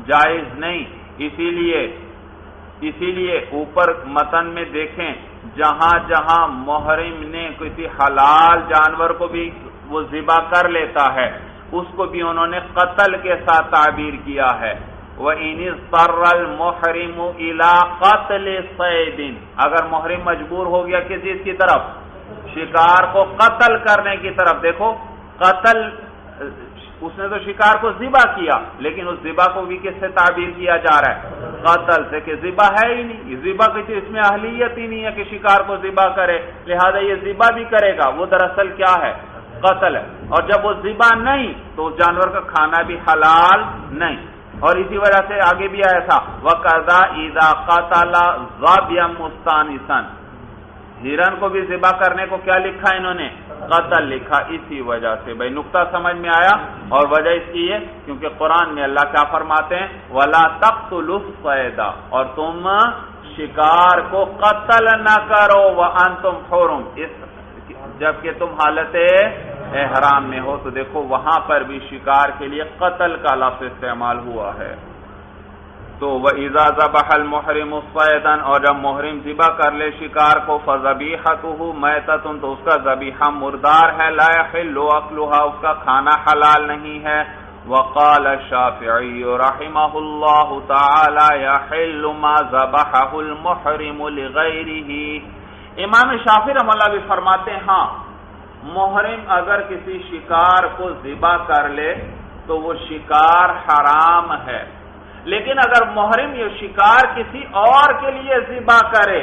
جائز نہیں۔ اسی لیے اوپر متن میں دیکھیں، جہاں جہاں محرم نے کسی حلال جانور کو بھی وہ ذبح کر لیتا ہے، اس کو بھی انہوں نے قتل کے ساتھ تعبیر کیا ہے۔ وَإِنِ اضْطَرَّ الْمُحْرِمُ إِلَىٰ قَتْلِ صَيْدٍ، اگر محرم مجبور ہو گیا کس چیز کی طرف، شکار کو قتل کرنے کی طرف۔ دیکھو قتل، اس نے تو شکار کو ذبح کیا، لیکن اس ذبح کو بھی کس سے تعبیر کیا جا رہا ہے، قتل سے، کہ ذبح ہے ہی نہیں، ذبح کی اس میں اہلیت ہی نہیں ہے کہ شکار کو ذبح کرے، لہذا یہ ذبح بھی کرے گا، وہ دراصل کیا ہے، قتل ہے۔ اور جب وہ ذبح نہیں تو اس جانور کا کھانا بھی حلال نہیں۔ اور اسی وجہ سے آگے بھی آیا تھا وَقَذَا إِذَا قَتَلَ ظَبْيًا مُسْتَانِسًا، ہرن کو بھی ذبح کرنے کو کیا لکھا انہوں نے، قتل لکھا۔ اسی وجہ سے بھائی نقطہ سمجھ میں آیا، اور وجہ اس کی ہے کیونکہ قرآن میں اللہ کیا فرماتے ہیں، وَلَا تَقْتُلُوا الصَّيْدَ، اور تم شکار کو قتل نہ کرو، وَأَنْتُمْ حُرُمٌ، جبکہ تم حالت احرام میں ہو۔ تو دیکھو وہاں پر بھی شکار کے لیے قتل کا لفظ استعمال ہوا ہے۔ تو وَإِذَا ذَبَحَ الْمُحْرِمُ صَيْدًا، اور جب محرم ذبح کر لے شکار کو، فَذَبِيحَتُهُ مَيْتَةٌ، تو اس کا ذبیحہ مردار ہے، لَا يَحِلُّ أَكْلُهَا، اس کا کھانا حلال نہیں ہے۔ وَقَالَ الشَّافِعِيُّ رَحِمَهُ اللَّهُ تَعَالَى يَحِلُّ مَا ذَبَحَهُ الْمُحْرِمُ لِغَيْرِهِ، امام شافعی رحمہ اللہ بھی فرماتے ہیں ہاں، محرم اگر کسی شکار کو ذبح کر لے تو وہ شکار حرام ہے، لیکن اگر محرم یہ شکار کسی اور کے لیے ذبح کرے،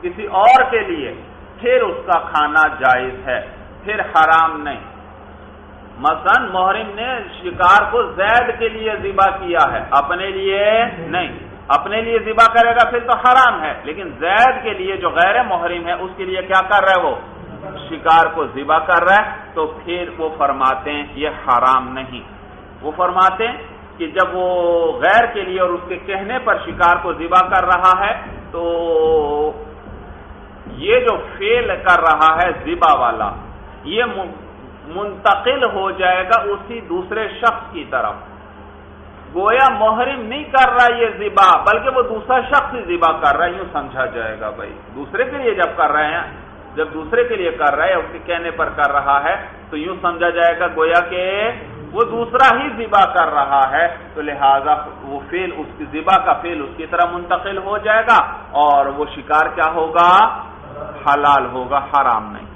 کسی اور کے لیے، پھر اس کا کھانا جائز ہے، پھر حرام نہیں۔ مثلا محرم نے شکار کو زید کے لیے ذبح کیا ہے، اپنے لیے نہیں، اپنے لیے ذبح کرے گا پھر تو حرام ہے، لیکن زید کے لیے جو غیر محرم ہے اس کے لیے کیا کر رہا ہے، وہ شکار کو ذبح کر رہا ہے، تو پھر وہ فرماتے ہیں یہ حرام نہیں۔ وہ فرماتے ہیں کہ جب وہ غیر کے لیے اور اس کے کہنے پر شکار کو ذبح کر رہا ہے تو یہ جو فعل کر رہا ہے ذبح والا، یہ منتقل ہو جائے گا اسی دوسرے شخص کی طرف، گویا محرم نہیں کر رہا یہ ذبح، بلکہ وہ دوسرا شخص ہی ذبح کر رہا ہے، یوں سمجھا جائے گا بھائی دوسرے کے لیے جب کر رہے ہیں، جب دوسرے کے لیے کر رہا ہے، اس کے کہنے پر کر رہا ہے، تو یوں سمجھا جائے گا گویا کہ وہ دوسرا ہی ذبح کر رہا ہے، تو لہذا وہ فعل، اس کی ذبح کا فعل اس کی طرف منتقل ہو جائے گا، اور وہ شکار کیا ہوگا، حلال ہوگا، حرام نہیں۔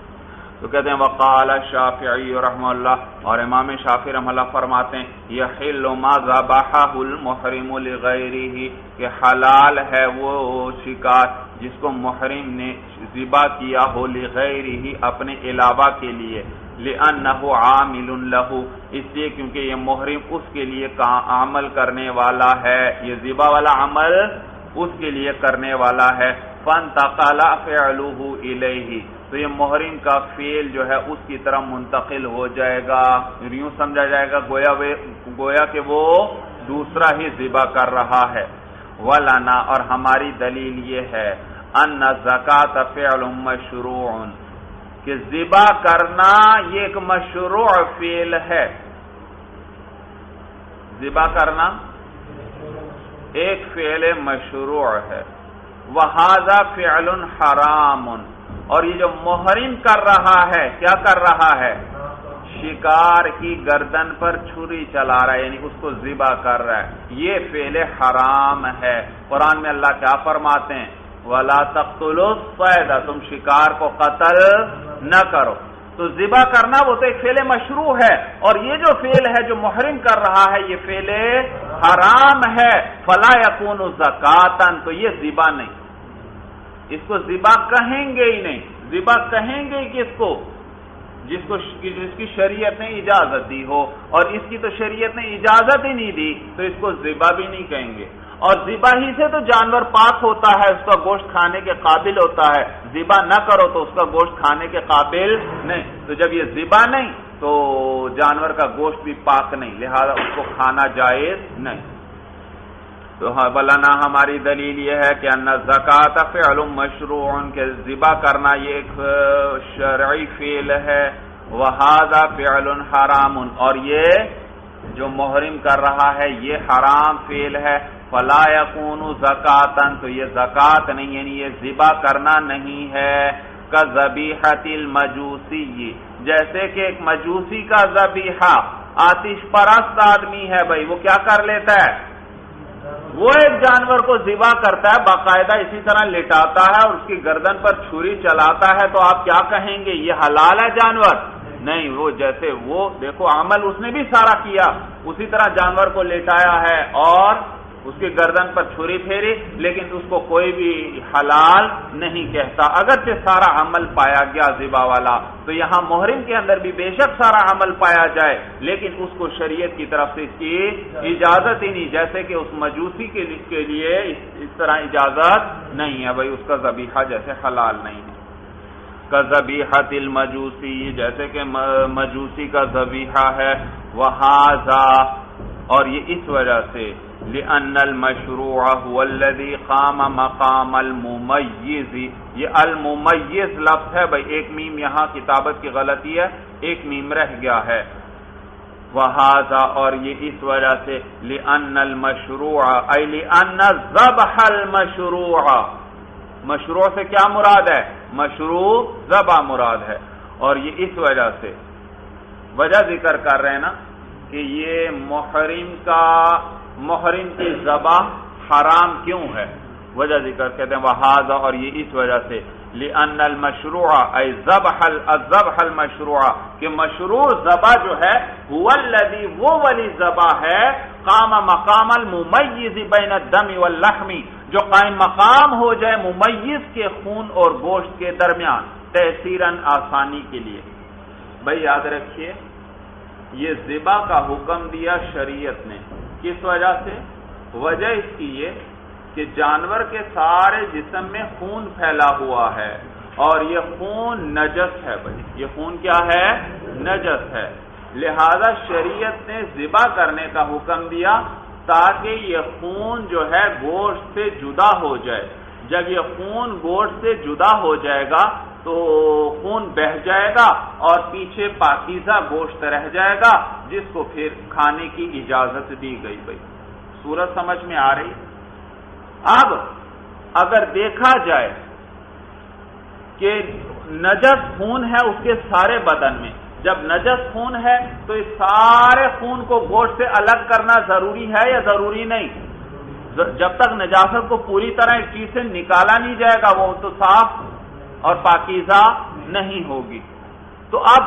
تو کہتے ہیں وقال الشافعی رحمہ اللہ، اور امام شافعی رحمہ اللہ فرماتے ہیں یحل ما ذبحہ المحرم لغیرہ، کہ حلال ہے وہ شکار جس کو محرم نے ذبح کیا ہو، لغیرہ، اپنے علاوہ کے لیے، لأنہ عامل لہ، اس لیے کیونکہ یہ محرم اس کے لیے عمل کرنے والا ہے، یہ ذبح والا عمل اس کے لیے کرنے والا ہے، فانتقل فعلہ الیہ، تو یہ محرم کا فعل جو ہے اس کی طرف منتقل ہو جائے گا، یوں سمجھا جائے گا گویا کہ وہ دوسرا ہی ذبح کر رہا ہے۔ ولنا، اور ہماری دلیل یہ ہے، ان الزکاۃ فعل مشروع، کہ ذبح کرنا یہ ایک مشروع فعل ہے، ذبح کرنا ایک فعل مشروع ہے، وہذا فعل حرام، اور یہ جو محرم کر رہا ہے، کیا کر رہا ہے، شکار کی گردن پر چھری چلا رہا ہے، یعنی اس کو ذبح کر رہا ہے، یہ فعل حرام ہے۔ قرآن میں اللہ کیا فرماتے ہیں، وَلَا تَقْتُلُوا الصَّيْدَ، تم شکار کو قتل نہ کرو۔ تو ذبح کرنا وہ تو ایک فعل مشروع ہے، اور یہ جو فعل ہے جو محرم کر رہا ہے یہ فعل حرام ہے، فلا یکون زکاتن، تو یہ ذبح نہیں، اس کو ذبح کہیں گے ہی نہیں۔ ذبح کہیں گے کس کو؟ جس کی شریعت نے اجازت دی ہو، اور اس کی تو شریعت نے اجازت ہی نہیں دی، تو اس کو ذبح بھی نہیں کہیں گے۔ اور ذبح ہی سے تو جانور پاک ہوتا ہے، اس کا گوشت کھانے کے قابل ہوتا ہے، ذبح نہ کرو تو اس کا گوشت کھانے کے قابل نہیں، تو جب یہ ذبح نہیں تو جانور کا گوشت بھی پاک نہیں، لہذا اس کو کھانا جائز نہیں۔ تو بلنا ہماری دلیل یہ ہے کہ ان الزکات فعل مشروع، کہ ذبح کرنا یہ ایک شرعی فعل ہے، وہذا فعل حرام، اور یہ جو محرم کر رہا ہے یہ حرام فعل ہے، فلا یکون زکاتن، تو یہ زکات نہیں، یعنی یہ ذبح کرنا نہیں ہے۔ کذبیحۃ المجوسی، جیسے کہ ایک مجوسی کا ذبیحہ، آتش پرست آدمی ہے بھائی، وہ کیا کر لیتا ہے، وہ ایک جانور کو ذبح کرتا ہے، باقاعدہ اسی طرح لٹاتا ہے اور اس کی گردن پر چھری چلاتا ہے، تو آپ کیا کہیں گے یہ حلال ہے جانور؟ نہیں، وہ جیسے وہ دیکھو عمل اس نے بھی سارا کیا، اسی طرح جانور کو لٹایا ہے اور اس کی گردن پر چھری پھیری، لیکن اس کو کوئی بھی حلال نہیں کہتا، اگرچہ سارا عمل پایا گیا ذبح والا۔ تو یہاں محرم کے اندر بھی بے شک سارا عمل پایا جائے، لیکن اس کو شریعت کی طرف سے اس کی اجازت ہی نہیں، جیسے کہ اس مجوسی کے لیے اس طرح اجازت نہیں ہے بھائی، اس کا ذبیحہ جیسے حلال نہیں ہے۔ کذبیحۃ المجوسی، جیسے کہ مجوسی کا ذبیحہ ہے، وہذا، اور یہ اس وجہ سے، لأن المشروع هو الذي قام مقام الممیز، یہ الممیز لفظ ہے بھائی، ایک میم یہاں کتابت کی غلطی ہے، ایک میم رہ گیا ہے، وہذا، اور یہ اس وجہ سے، لأن المشروع ای لأن ذبح المشروع، مشروع سے کیا مراد ہے؟ مشروع ذبح مراد ہے، اور یہ اس وجہ سے، وجہ ذکر کر رہے ہیں نا کہ یہ محرم کی ذبح حرام کیوں ہے، وجہ ذکر کہتے ہیں وہذا، اور یہ اس وجہ سے، لأن المشروع ای الذبح المشروع، کہ مشروع ذبح جو ہے هو الذی، وہ ولی ذبح ہے، قام مقام الممیز بین الدم واللحم، جو قائم مقام ہو جائے ممیز کے خون اور گوشت کے درمیان، تیسیراً آسانی کے لیے۔ بھائی یاد رکھیے یہ ذبح کا حکم دیا شریعت نے، کس وجہ سے؟ وجہ اس کی یہ کہ جانور کے سارے جسم میں خون پھیلا ہوا ہے، اور یہ خون نجس ہے بھائی، یہ خون کیا ہے؟ نجس ہے، لہذا شریعت نے ذبح کرنے کا حکم دیا تاکہ یہ خون جو ہے گوشت سے جدا ہو جائے۔ جب یہ خون گوشت سے جدا ہو جائے گا تو خون بہہ جائے گا اور پیچھے پاکیزہ گوشت رہ جائے گا، جس کو پھر کھانے کی اجازت دی گئی بھائی۔ صورت سمجھ میں آ رہی؟ اب اگر دیکھا جائے کہ نجس خون ہے اس کے سارے بدن میں، جب نجس خون ہے تو اس سارے خون کو گوشت سے الگ کرنا ضروری ہے یا ضروری نہیں؟ جب تک نجاست کو پوری طرح اس چیز سے نکالا نہیں جائے گا وہ تو صاف اور پاکیزہ نہیں ہوگی۔ تو اب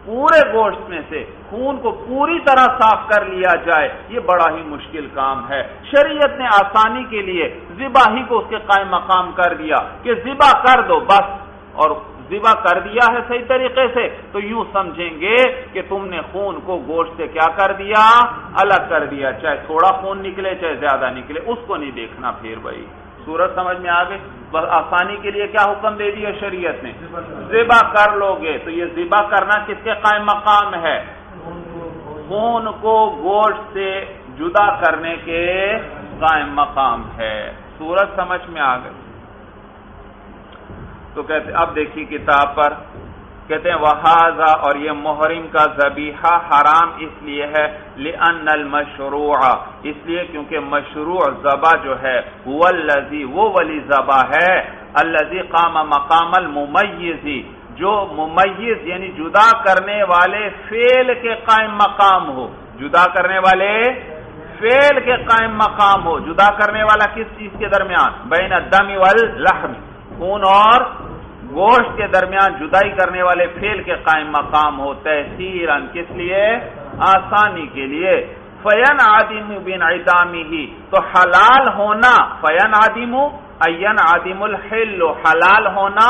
پورے گوشت میں سے خون کو پوری طرح صاف کر لیا جائے، یہ بڑا ہی مشکل کام ہے۔ شریعت نے آسانی کے لیے ذبح ہی کو اس کے قائم مقام کر دیا کہ ذبح کر دو بس، اور ذبح کر دیا ہے صحیح طریقے سے تو یوں سمجھیں گے کہ تم نے خون کو گوشت سے کیا کر دیا؟ الگ کر دیا، چاہے تھوڑا خون نکلے چاہے زیادہ نکلے، اس کو نہیں دیکھنا پھر بھائی۔ صورت سمجھ میں آ گئی؟ بس آسانی کے لیے کیا حکم دے دیا شریعت نے؟ ذبح کر لو گے، تو یہ ذبح کرنا کس کے قائم مقام ہے؟ خون کو گوشت سے جدا کرنے کے قائم مقام ہے۔ صورت سمجھ میں آ گئی؟ تو کہتے اب دیکھیے کتاب پر کہتے ہیں وہذا، اور یہ محرم کا ذبیحہ حرام اس لیے ہے، لأن المشروع، اس لیے کیونکہ مشروع ذبح جو ہے هو الذی، وہ ولی ذبح ہے، الذی قام مقام الممیز، جو ممیز یعنی جدا کرنے والے فعل کے قائم مقام ہو، جدا کرنے والے فعل کے قائم مقام ہو۔ جدا کرنے والا کس چیز کے درمیان؟ بین الدم واللحم، خون اور گوشت کے درمیان جدائی کرنے والے فعل کے قائم مقام ہو، تحصیراً کس لیے؟ آسانی کے لیے۔ فَيَنْعَدِمُ بِانْعِدَامِهِ، تو حلال ہونا، فَيَنْعَدِمُ يَنْعَدِمُ الْحِلُّ، حلال ہونا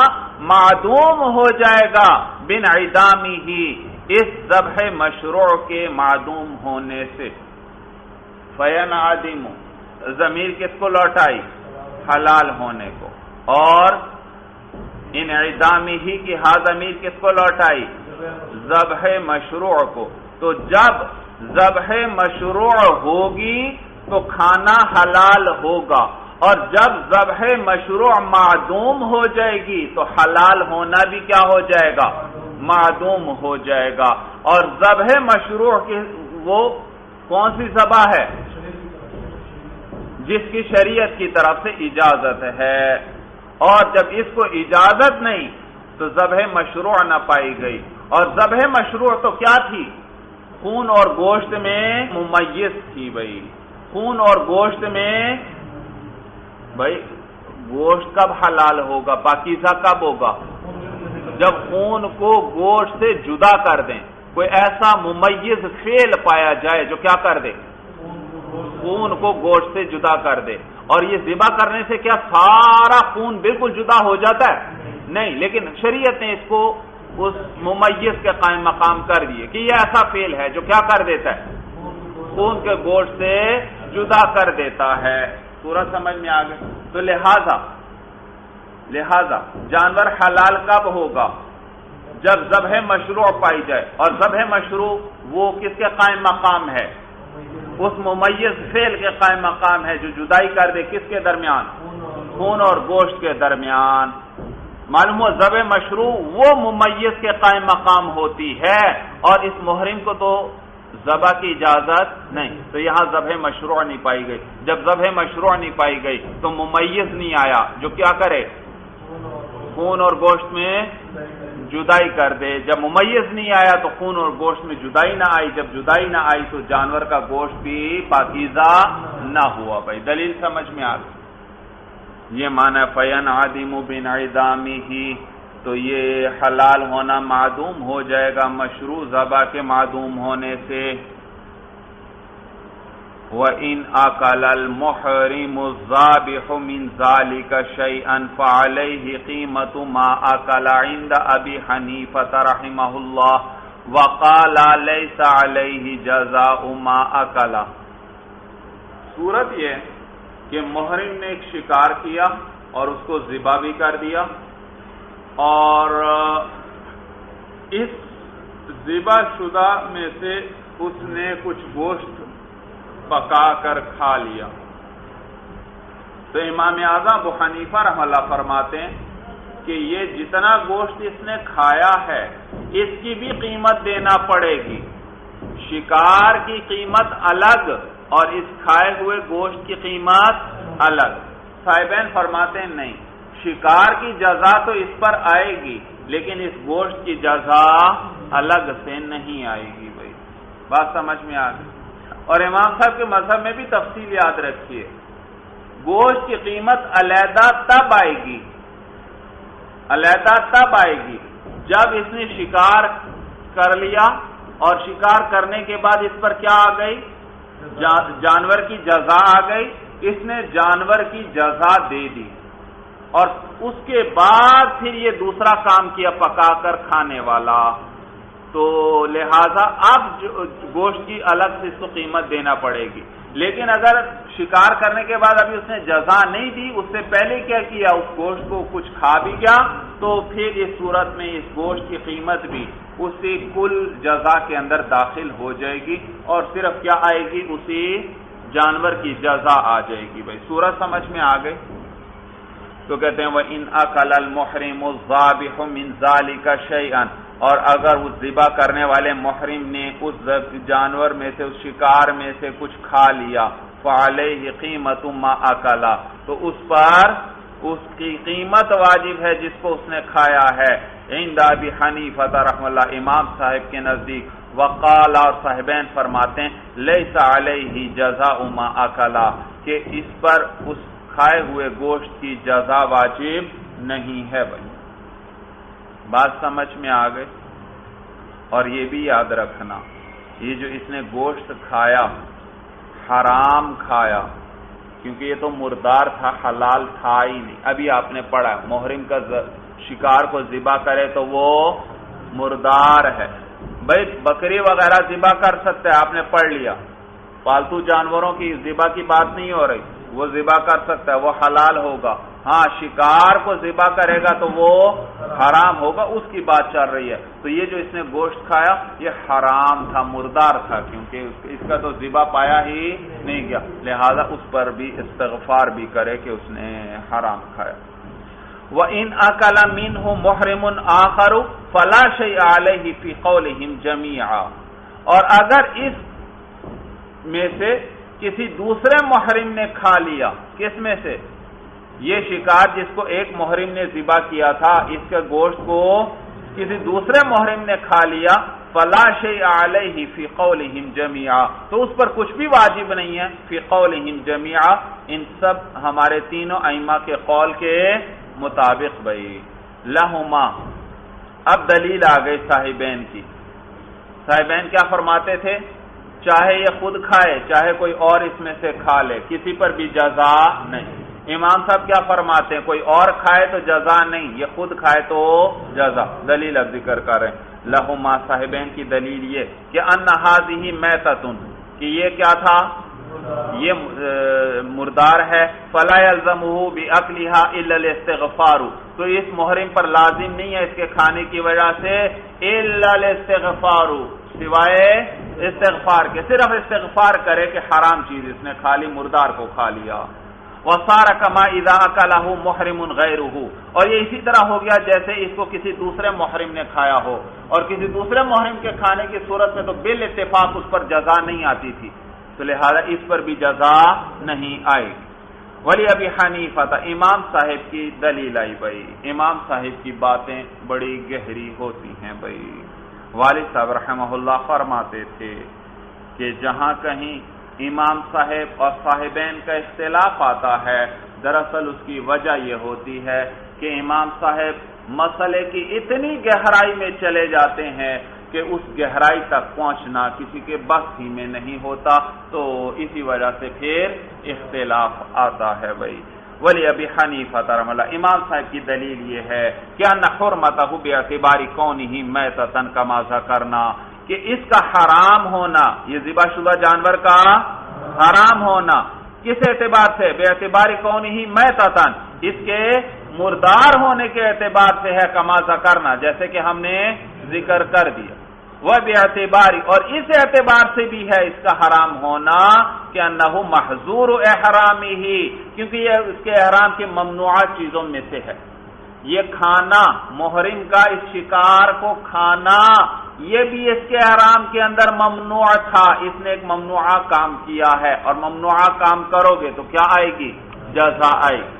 معدوم ہو جائے گا، بِانْعِدَامِهِ، اس ذبح مشروع کے معدوم ہونے سے۔ فَيَنْعَدِمُ، ضمیر کس کو لوٹائی؟ حلال ہونے کو، اور انعدامہ کی ہا ضمیر کس کو لوٹائی؟ ذبح مشروع کو۔ تو جب ذبح مشروع ہوگی تو کھانا حلال ہوگا، اور جب ذبح مشروع معدوم ہو جائے گی تو حلال ہونا بھی کیا ہو جائے گا؟ معدوم ہو جائے گا۔ اور ذبح مشروع کی وہ کون سی ذبح ہے؟ جس کی شریعت کی طرف سے اجازت ہے، اور جب اس کو اجازت نہیں تو ذبح مشروع نہ پائی گئی۔ اور ذبح مشروع تو کیا تھی؟ خون اور گوشت میں ممیز تھی بھائی، خون اور گوشت میں بھائی گوشت کب حلال ہوگا، پاکیزہ کب ہوگا؟ جب خون کو گوشت سے جدا کر دیں، کوئی ایسا ممیز فعل پایا جائے جو کیا کر دے؟ خون کو گوشت سے جدا کر دے۔ اور یہ ذبح کرنے سے کیا سارا خون بالکل جدا ہو جاتا ہے؟ نہیں، لیکن شریعت نے اس کو اس ممیز کے قائم مقام کر دیے کہ یہ ایسا فعل ہے جو کیا کر دیتا ہے؟ خون کے گوشت سے جدا کر دیتا ہے۔ سورج سمجھ میں آ گئی؟ تو لہذا جانور حلال کب ہوگا؟ جب ذبح مشروع پائی جائے، اور ذبح مشروع وہ کس کے قائم مقام ہے؟ اس ممیز فعل کے قائم مقام ہے جو جدائی کر دے کس کے درمیان؟ خون اور گوشت کے درمیان۔ معلوم ہو ذبح مشروع وہ ممیز کے قائم مقام ہوتی ہے، اور اس محرم کو تو ذبح کی اجازت نہیں، تو یہاں ذبح مشروع نہیں پائی گئی۔ جب ذبح مشروع نہیں پائی گئی تو ممیز نہیں آیا جو کیا کرے؟ خون اور گوشت میں جدائی کر دے۔ جب ممیز نہیں آیا تو خون اور گوشت میں جدائی نہ آئی، جب جدائی نہ آئی تو جانور کا گوشت بھی پاکیزہ نہ ہوا۔ بھائی دلیل سمجھ میں آ گئی؟ یہ معنی فَيَنْعَدِمُ بِانْعِدَامِهِ، تو یہ حلال ہونا معدوم ہو جائے گا مشروع ذبح کے معدوم ہونے سے۔ وَإِنْ أَكَلَ الْمُحْرِمُ الذَّابِحُ مِنْ ذَلِكَ شَيْئًا فَعَلَيْهِ قِيمَةُ مَا أَكَلَ عِنْدَ أَبِي حَنِيفَةَ رَحِمَهُ اللَّهُ وَقَالَ لَيْسَ عَلَيْهِ جَزَاءُ مَا أَكَلَ۔ صورت یہ کہ محرم نے ایک شکار کیا اور اس کو ذبح بھی کر دیا، اور اس ذبح شدہ میں سے اس نے کچھ گوشت پکا کر کھا لیا، تو امام اعظم ابو حنیفہ رحمہ اللہ فرماتے ہیں کہ یہ جتنا گوشت اس نے کھایا ہے اس کی بھی قیمت دینا پڑے گی۔ شکار کی قیمت الگ اور اس کھائے ہوئے گوشت کی قیمت الگ۔ صاحبین فرماتے ہیں نہیں، شکار کی جزا تو اس پر آئے گی لیکن اس گوشت کی جزا الگ سے نہیں آئے گی۔ بھائی بات سمجھ میں آ گئی؟ اور امام صاحب کے مذہب میں بھی تفصیل یاد رکھیے، گوشت کی قیمت علیحدہ تب آئے گی جب اس نے شکار کر لیا، اور شکار کرنے کے بعد اس پر کیا آ گئی؟ جانور کی جزا آ گئی، اس نے جانور کی جزا دے دی، اور اس کے بعد پھر یہ دوسرا کام کیا پکا کر کھانے والا، تو لہذا اب گوشت کی الگ سے اس کو قیمت دینا پڑے گی۔ لیکن اگر شکار کرنے کے بعد ابھی اس نے جزا نہیں دی، اس سے پہلے کیا کیا؟ اس گوشت کو کچھ کھا بھی گیا، تو پھر اس صورت میں اس گوشت کی قیمت بھی اسی کل جزا کے اندر داخل ہو جائے گی، اور صرف کیا آئے گی؟ اسی جانور کی جزا آ جائے گی۔ بھائی صورت سمجھ میں آ گئی؟ تو کہتے ہیں وَإِنْ أَكَلَ الْمُحْرِمُ الذَّابِحُ مِنْ ذَلِكَ شَيْئًا، اور اگر اس ذبح کرنے والے محرم نے اس جانور میں سے، اس شکار میں سے کچھ کھا لیا، فَعَلَيْهِ قِيمَةُ مَا أَكَلَ، تو اس پر اس کی قیمت واجب ہے جس کو اس نے کھایا ہے، عند ابی حنیفہ رحمہ اللہ، امام صاحب کے نزدیک۔ وقال، اور صاحبین فرماتے ہیں لیس علیہ جزاء ما أكل، کہ اس پر اس کھائے ہوئے گوشت کی جزا واجب نہیں ہے۔ بھائی بات سمجھ میں آ گئے؟ اور یہ بھی یاد رکھنا، یہ جو اس نے گوشت کھایا حرام کھایا، کیونکہ یہ تو مردار تھا، حلال تھا ہی نہیں۔ ابھی آپ نے پڑھا محرم کا شکار کو ذبح کرے تو وہ مردار ہے۔ بھائی بکری وغیرہ ذبح کر سکتے ہیں، آپ نے پڑھ لیا، پالتو جانوروں کی ذبح کی بات نہیں ہو رہی، وہ ذبح کر سکتا ہے، وہ حلال ہوگا۔ ہاں شکار کو ذبح کرے گا تو وہ حرام ہوگا، اس کی بات چل رہی ہے۔ تو یہ جو اس نے گوشت کھایا یہ حرام تھا، مردار تھا، کیونکہ اس کا تو ذبح پایا ہی نہیں گیا، لہذا اس پر بھی استغفار بھی کرے کہ اس نے حرام کھایا۔ وَإِنْ أَكَلَ مِنْهُ مُحْرِمٌ آخَرُ فَلَا شَيْءَ عَلَيْهِ فِي قَوْلِهِمْ جَمِيعًا، اور اگر اس میں سے کسی دوسرے محرم نے کھا لیا، کس میں سے؟ یہ شکار جس کو ایک محرم نے ذبح کیا تھا، اس کے گوشت کو کسی دوسرے محرم نے کھا لیا، فَلَا شَيْءَ عَلَيْهِ فِي قَوْلِهِمْ جَمِيعًا، تو اس پر کچھ بھی واجب نہیں ہے، فِي قَوْلِهِمْ جَمِيعًا، ان سب ہمارے تینوں ائمہ کے قول کے مطابق۔ بھائی لہما، اب دلیل آ گئی صاحبین کی۔ صاحبین کیا فرماتے تھے؟ چاہے یہ خود کھائے چاہے کوئی اور اس میں سے کھا لے، کسی پر بھی جزا نہیں۔ امام صاحب کیا فرماتے ہیں؟ کوئی اور کھائے تو جزا نہیں، یہ خود کھائے تو جزا۔ دلیل اب ذکر کر رہے ہیں۔ لہما، صاحبین کی دلیل یہ کہ ان ھذہ میتۃ، کہ یہ کیا تھا؟ یہ مردار ہے۔ فلا یلزمہ باکلھا الا الاستغفار، تو اس محرم پر لازم نہیں ہے اس کے کھانے کی وجہ سے الا الاستغفار، سوائے استغفار کے، صرف استغفار کرے کہ حرام چیز اس نے کھا لی، مردار کو کھا لیا۔ وصار کما اذا اکلہ محرم غیرہ، اور یہ اسی طرح ہو گیا جیسے اس کو کسی دوسرے محرم نے کھایا ہو، اور کسی دوسرے محرم کے کھانے کی صورت میں تو بالاتفاق اس پر جزا نہیں آتی تھی، تو لہذا اس پر بھی جزا نہیں آئے گی۔ ولی ابی حنیفہ، امام صاحب کی دلیل آئی۔ بھائی امام صاحب کی باتیں بڑی گہری ہوتی ہیں۔ بھائی والد صاحب رحمہ اللہ فرماتے تھے کہ جہاں کہیں امام صاحب اور صاحبین کا اختلاف آتا ہے، دراصل اس کی وجہ یہ ہوتی ہے کہ امام صاحب مسئلے کی اتنی گہرائی میں چلے جاتے ہیں کہ اس گہرائی تک پہنچنا کسی کے بس ہی میں نہیں ہوتا، تو اسی وجہ سے پھر اختلاف آتا ہے۔ بھائی ولی ابی حنیفہ رحمہ اللہ، امام صاحب کی دلیل یہ ہے کہ ان حرمتہ باعتبار کونہ میتۃ کما ذکرنا، کہ اس کا حرام ہونا، یہ ذبح شدہ جانور کا حرام ہونا کس اعتبار سے؟ باعتبار کونہ میتۃ، اس کے مردار ہونے کے اعتبار سے ہے، کما ذکرنا، جیسے کہ ہم نے ذکر کر دیا۔ وہ باعتبار، اور اس اعتبار سے بھی ہے اس کا حرام ہونا کہ انہ محظور احرامہ، کیونکہ یہ اس کے احرام کی ممنوعہ چیزوں میں سے ہے۔ یہ کھانا، محرم کا اس شکار کو کھانا، یہ بھی اس کے احرام کے اندر ممنوع تھا، اس نے ایک ممنوعہ کام کیا ہے، اور ممنوعہ کام کرو گے تو کیا آئے گی؟ جزا آئے گی۔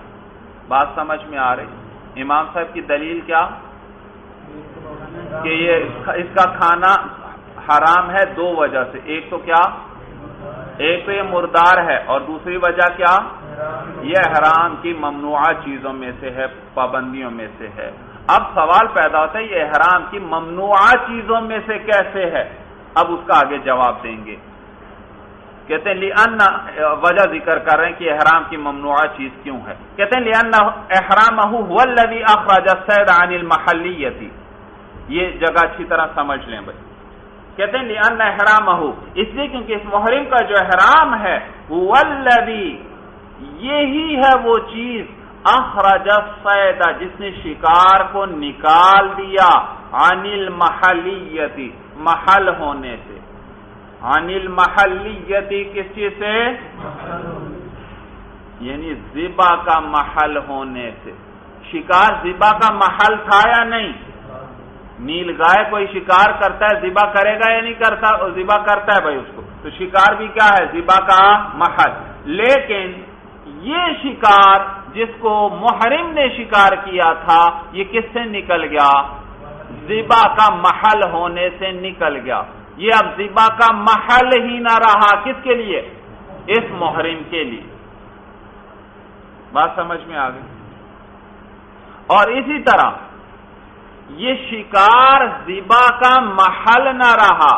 بات سمجھ میں آ رہی؟ امام صاحب کی دلیل کیا کہ یہ اس کا کھانا حرام ہے دو وجہ سے، ایک تو کیا؟ ایک تو یہ مردار ہے، اور دوسری وجہ کیا؟ یہ احرام کی ممنوعہ چیزوں میں سے ہے، پابندیوں میں سے ہے۔ اب سوال پیدا ہوتا ہے یہ احرام کی ممنوعہ چیزوں میں سے کیسے ہے؟ اب اس کا آگے جواب دیں گے۔ کہتے ہیں لأن، وجہ ذکر کر رہے ہیں کہ احرام کی ممنوعہ چیز کیوں ہے۔ کہتے ہیں لأن احرامہ هو الذي اخرج الصید عن المحلیۃ، یہ جگہ اچھی طرح سمجھ لیں بھائی۔ کہتے ہیں لأن احرامہ، اس لیے کیونکہ اس محرم کا جو احرام ہے هو الذي، یہی ہے وہ چیز، اخرج الصید، جس نے شکار کو نکال دیا، عن المحلیۃ، محل ہونے سے، عن المحلیۃ، کس چیز سے؟ یعنی ذبح کا محل ہونے سے۔ شکار ذبح کا محل تھا یا نہیں؟ نیل گائے کوئی شکار کرتا ہے ذبح کرے گا یا نہیں کرتا؟ ذبح کرتا ہے بھائی اس کو، تو شکار بھی کیا ہے؟ ذبح کا محل۔ لیکن یہ شکار جس کو محرم نے شکار کیا تھا، یہ کس سے نکل گیا؟ ذبح کا محل ہونے سے نکل گیا۔ یہ اب ذبح کا محل ہی نہ رہا، کس کے لیے؟ اس محرم کے لیے۔ بات سمجھ میں آ گئی؟ اور اسی طرح یہ شکار ذبح کا محل نہ رہا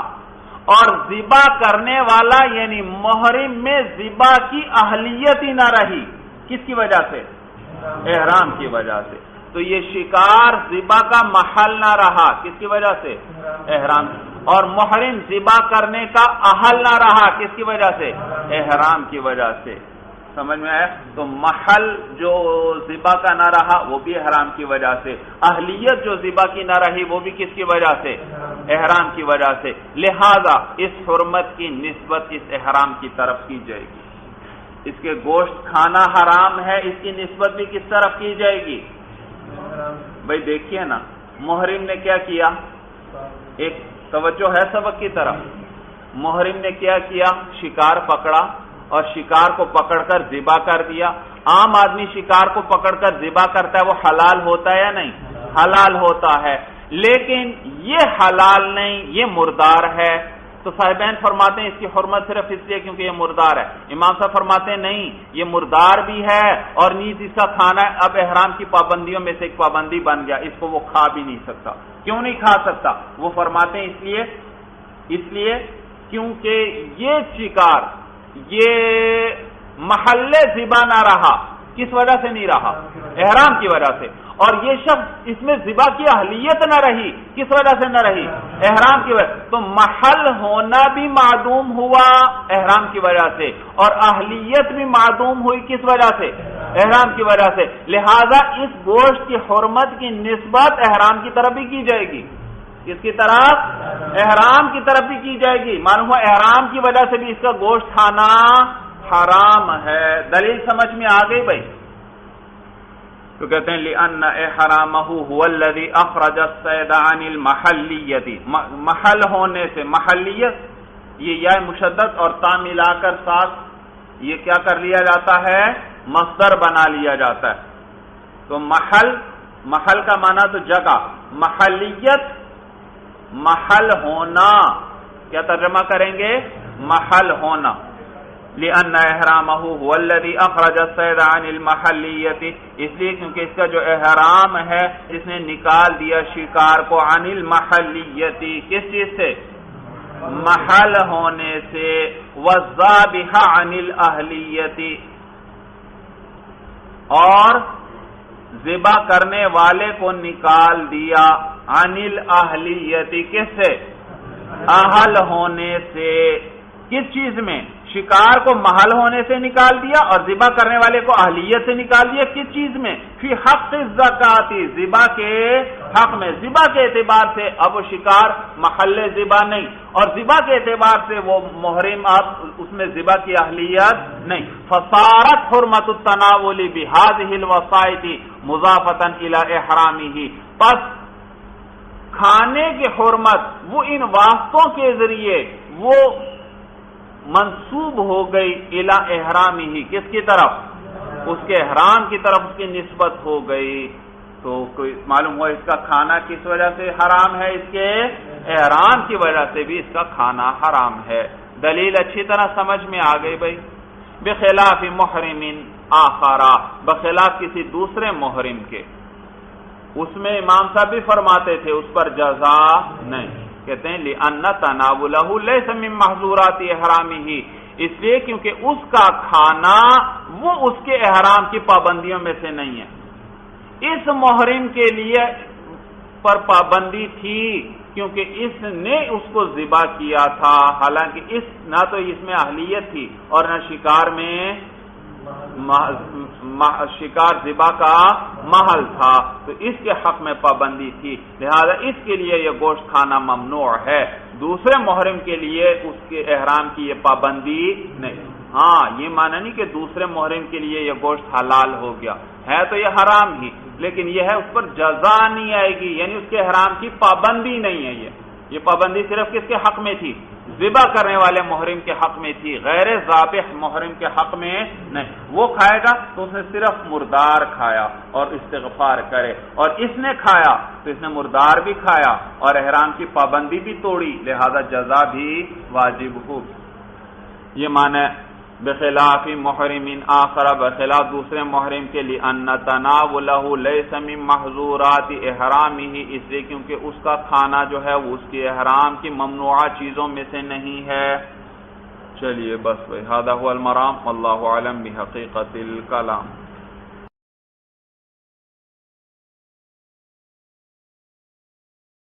اور ذبح کرنے والا یعنی محرم میں ذبح کی اہلیت ہی نہ رہی. کس کی وجہ سے؟ احرام کی وجہ سے. تو یہ شکار ذبح کا محل نہ رہا. کس کی وجہ سے؟ احرام. اور محرم ذبح کرنے کا اہل نہ رہا. کس کی وجہ سے؟ احرام کی وجہ سے. سمجھ میں آیا؟ تو محل جو ذبح کا نہ رہا وہ بھی احرام کی وجہ سے، اہلیت جو ذبح کی نہ رہی وہ بھی کس کی وجہ سے؟ احرام کی وجہ سے. لہذا اس حرمت کی نسبت اس احرام کی طرف کی جائے گی. اس کے گوشت کھانا حرام ہے، اس کی نسبت بھی کس طرف کی جائے گی؟ بھائی دیکھیے نا، محرم نے کیا کیا؟ ایک توجہ ہے سبق کی طرف. محرم نے کیا کیا؟ شکار پکڑا اور شکار کو پکڑ کر ذبح کر دیا. عام آدمی شکار کو پکڑ کر ذبح کرتا ہے، وہ حلال ہوتا ہے یا نہیں؟ حلال ہوتا ہے. لیکن یہ حلال نہیں، یہ مردار ہے. تو صاحبین فرماتے ہیں اس کی حرمت صرف اس لیے کیونکہ یہ مردار ہے. امام صاحب فرماتے ہیں نہیں، یہ مردار بھی ہے اور نیز اس کا کھانا اب احرام کی پابندیوں میں سے ایک پابندی بن گیا، اس کو وہ کھا بھی نہیں سکتا. کیوں نہیں کھا سکتا؟ وہ فرماتے ہیں اس لیے کیونکہ یہ شکار یہ محل ذبح نہ رہا. کس وجہ سے نہیں رہا؟ احرام کی وجہ سے. اور یہ شخص اس میں ذبح کی اہلیت نہ رہی. کس وجہ سے نہ رہی؟ احرام کی وجہ. تو محل ہونا بھی معدوم ہوا احرام کی وجہ سے اور اہلیت بھی معدوم ہوئی. کس وجہ سے؟ احرام کی وجہ سے. لہذا اس گوشت کی حرمت کی نسبت احرام کی طرف بھی کی جائے گی. کس کی طرف؟ احرام کی طرف بھی کی جائے گی. معلوم ہوا احرام کی وجہ سے بھی اس کا گوشت کھانا حرام ہے. دلیل سمجھ میں آ گئی بھائی؟ تو کہتے ہیں لِأَنَّ إِحْرَامَهُ هُوَ الَّذِي أَخْرَجَ الصَّيْدَ عَنِ الْمَحَلِّيَّةِ. محل ہونے سے، محلیت یہ یا مشدد اور تا ملا کر ساتھ یہ کیا کر لیا جاتا ہے؟ مصدر بنا لیا جاتا ہے. تو محل کا معنی تو جگہ، محلیت محل ہونا. کیا ترجمہ کریں گے؟ محل ہونا. لِأَنَّ إِحْرَامَهُ هُوَ الَّذِي أَخْرَجَ الصَّيْدَ عَنِ الْمَحَلِّيَّةِ. اس لیے کیونکہ اس کا جو احرام ہے اس نے نکال دیا شکار کو عن المحلیت. کس چیز سے؟ محل ہونے سے. وَالذَّابِحَ عَنِ الْأَهْلِيَّةِ. اور ذبح کرنے والے کو نکال دیا عن الاہلیت. کس سے؟ اہل ہونے سے. کس چیز میں؟ شکار کو محل ہونے سے نکال دیا اور ذبح کرنے والے کو اہلیت سے نکال دیا. کس چیز میں؟ فی حق الزکات. ذبح کے حق میں. ذبح کے اعتبار سے اب وہ شکار محل ذبح نہیں اور ذبح کے اعتبار سے وہ محرم اب اس میں ذبح کی اہلیت نہیں. فصارت حرمت التناول بهذه الوسائط مضافتا الى احرامه. پس کھانے کی حرمت وہ ان واسطوں کے ذریعے وہ منسوب ہو گئی الی احرامہ. کس کی طرف؟ اس کے احرام کی طرف اس کی نسبت ہو گئی. تو معلوم ہوا اس کا کھانا کس وجہ سے حرام ہے؟ اس کے احرام کی وجہ سے بھی اس کا کھانا حرام ہے. دلیل اچھی طرح سمجھ میں آ گئی بھائی؟ بخلاف محرم آخر. بخلاف کسی دوسرے محرم کے. اس میں امام صاحب بھی فرماتے تھے اس پر جزا نہیں. کہتے ہیں لِأَنَّ تَنَاوُلَهُ لَيْسَ مِن مَحْظُورَاتِ إِحْرَامِهِ. اس لیے کیونکہ اس کا کھانا وہ اس کے احرام کی پابندیوں میں سے نہیں ہے. اس محرم کے لیے پر پابندی تھی کیونکہ اس نے اس کو ذبح کیا تھا. حالانکہ نہ تو اس میں اہلیت تھی اور نہ شکار میں شکار ذبح کا محل تھا. تو اس کے حق میں پابندی تھی. لہذا اس کے لیے یہ گوشت کھانا ممنوع ہے. دوسرے محرم کے لیے اس کے احرام کی یہ پابندی نہیں. ہاں یہ معنی نہیں کہ دوسرے محرم کے لیے یہ گوشت حلال ہو گیا ہے، تو یہ حرام ہی، لیکن یہ ہے اس پر جزا نہیں آئے گی. یعنی اس کے احرام کی پابندی نہیں ہے. یہ پابندی صرف کس کے حق میں تھی؟ ذبح کرنے والے محرم کے حق میں تھی، غیر ذابح محرم کے حق میں نہیں. وہ کھائے گا تو اس نے صرف مردار کھایا اور استغفار کرے، اور اس نے کھایا تو اس نے مردار بھی کھایا اور احرام کی پابندی بھی توڑی. لہذا جزا بھی واجب ہو. یہ معنی بخلاف محرم آخر، بخلاف دوسرے محرم کے لیے، ان تناولہ لیس من محظورات احرامہ، اس لیے کیونکہ اس کا کھانا جو ہے وہ اس کے احرام کی ممنوعہ چیزوں میں سے نہیں ہے۔ چلیے بس بھائی، ھذا ھو المرام، واللہ اعلم بحقیقت الکلام۔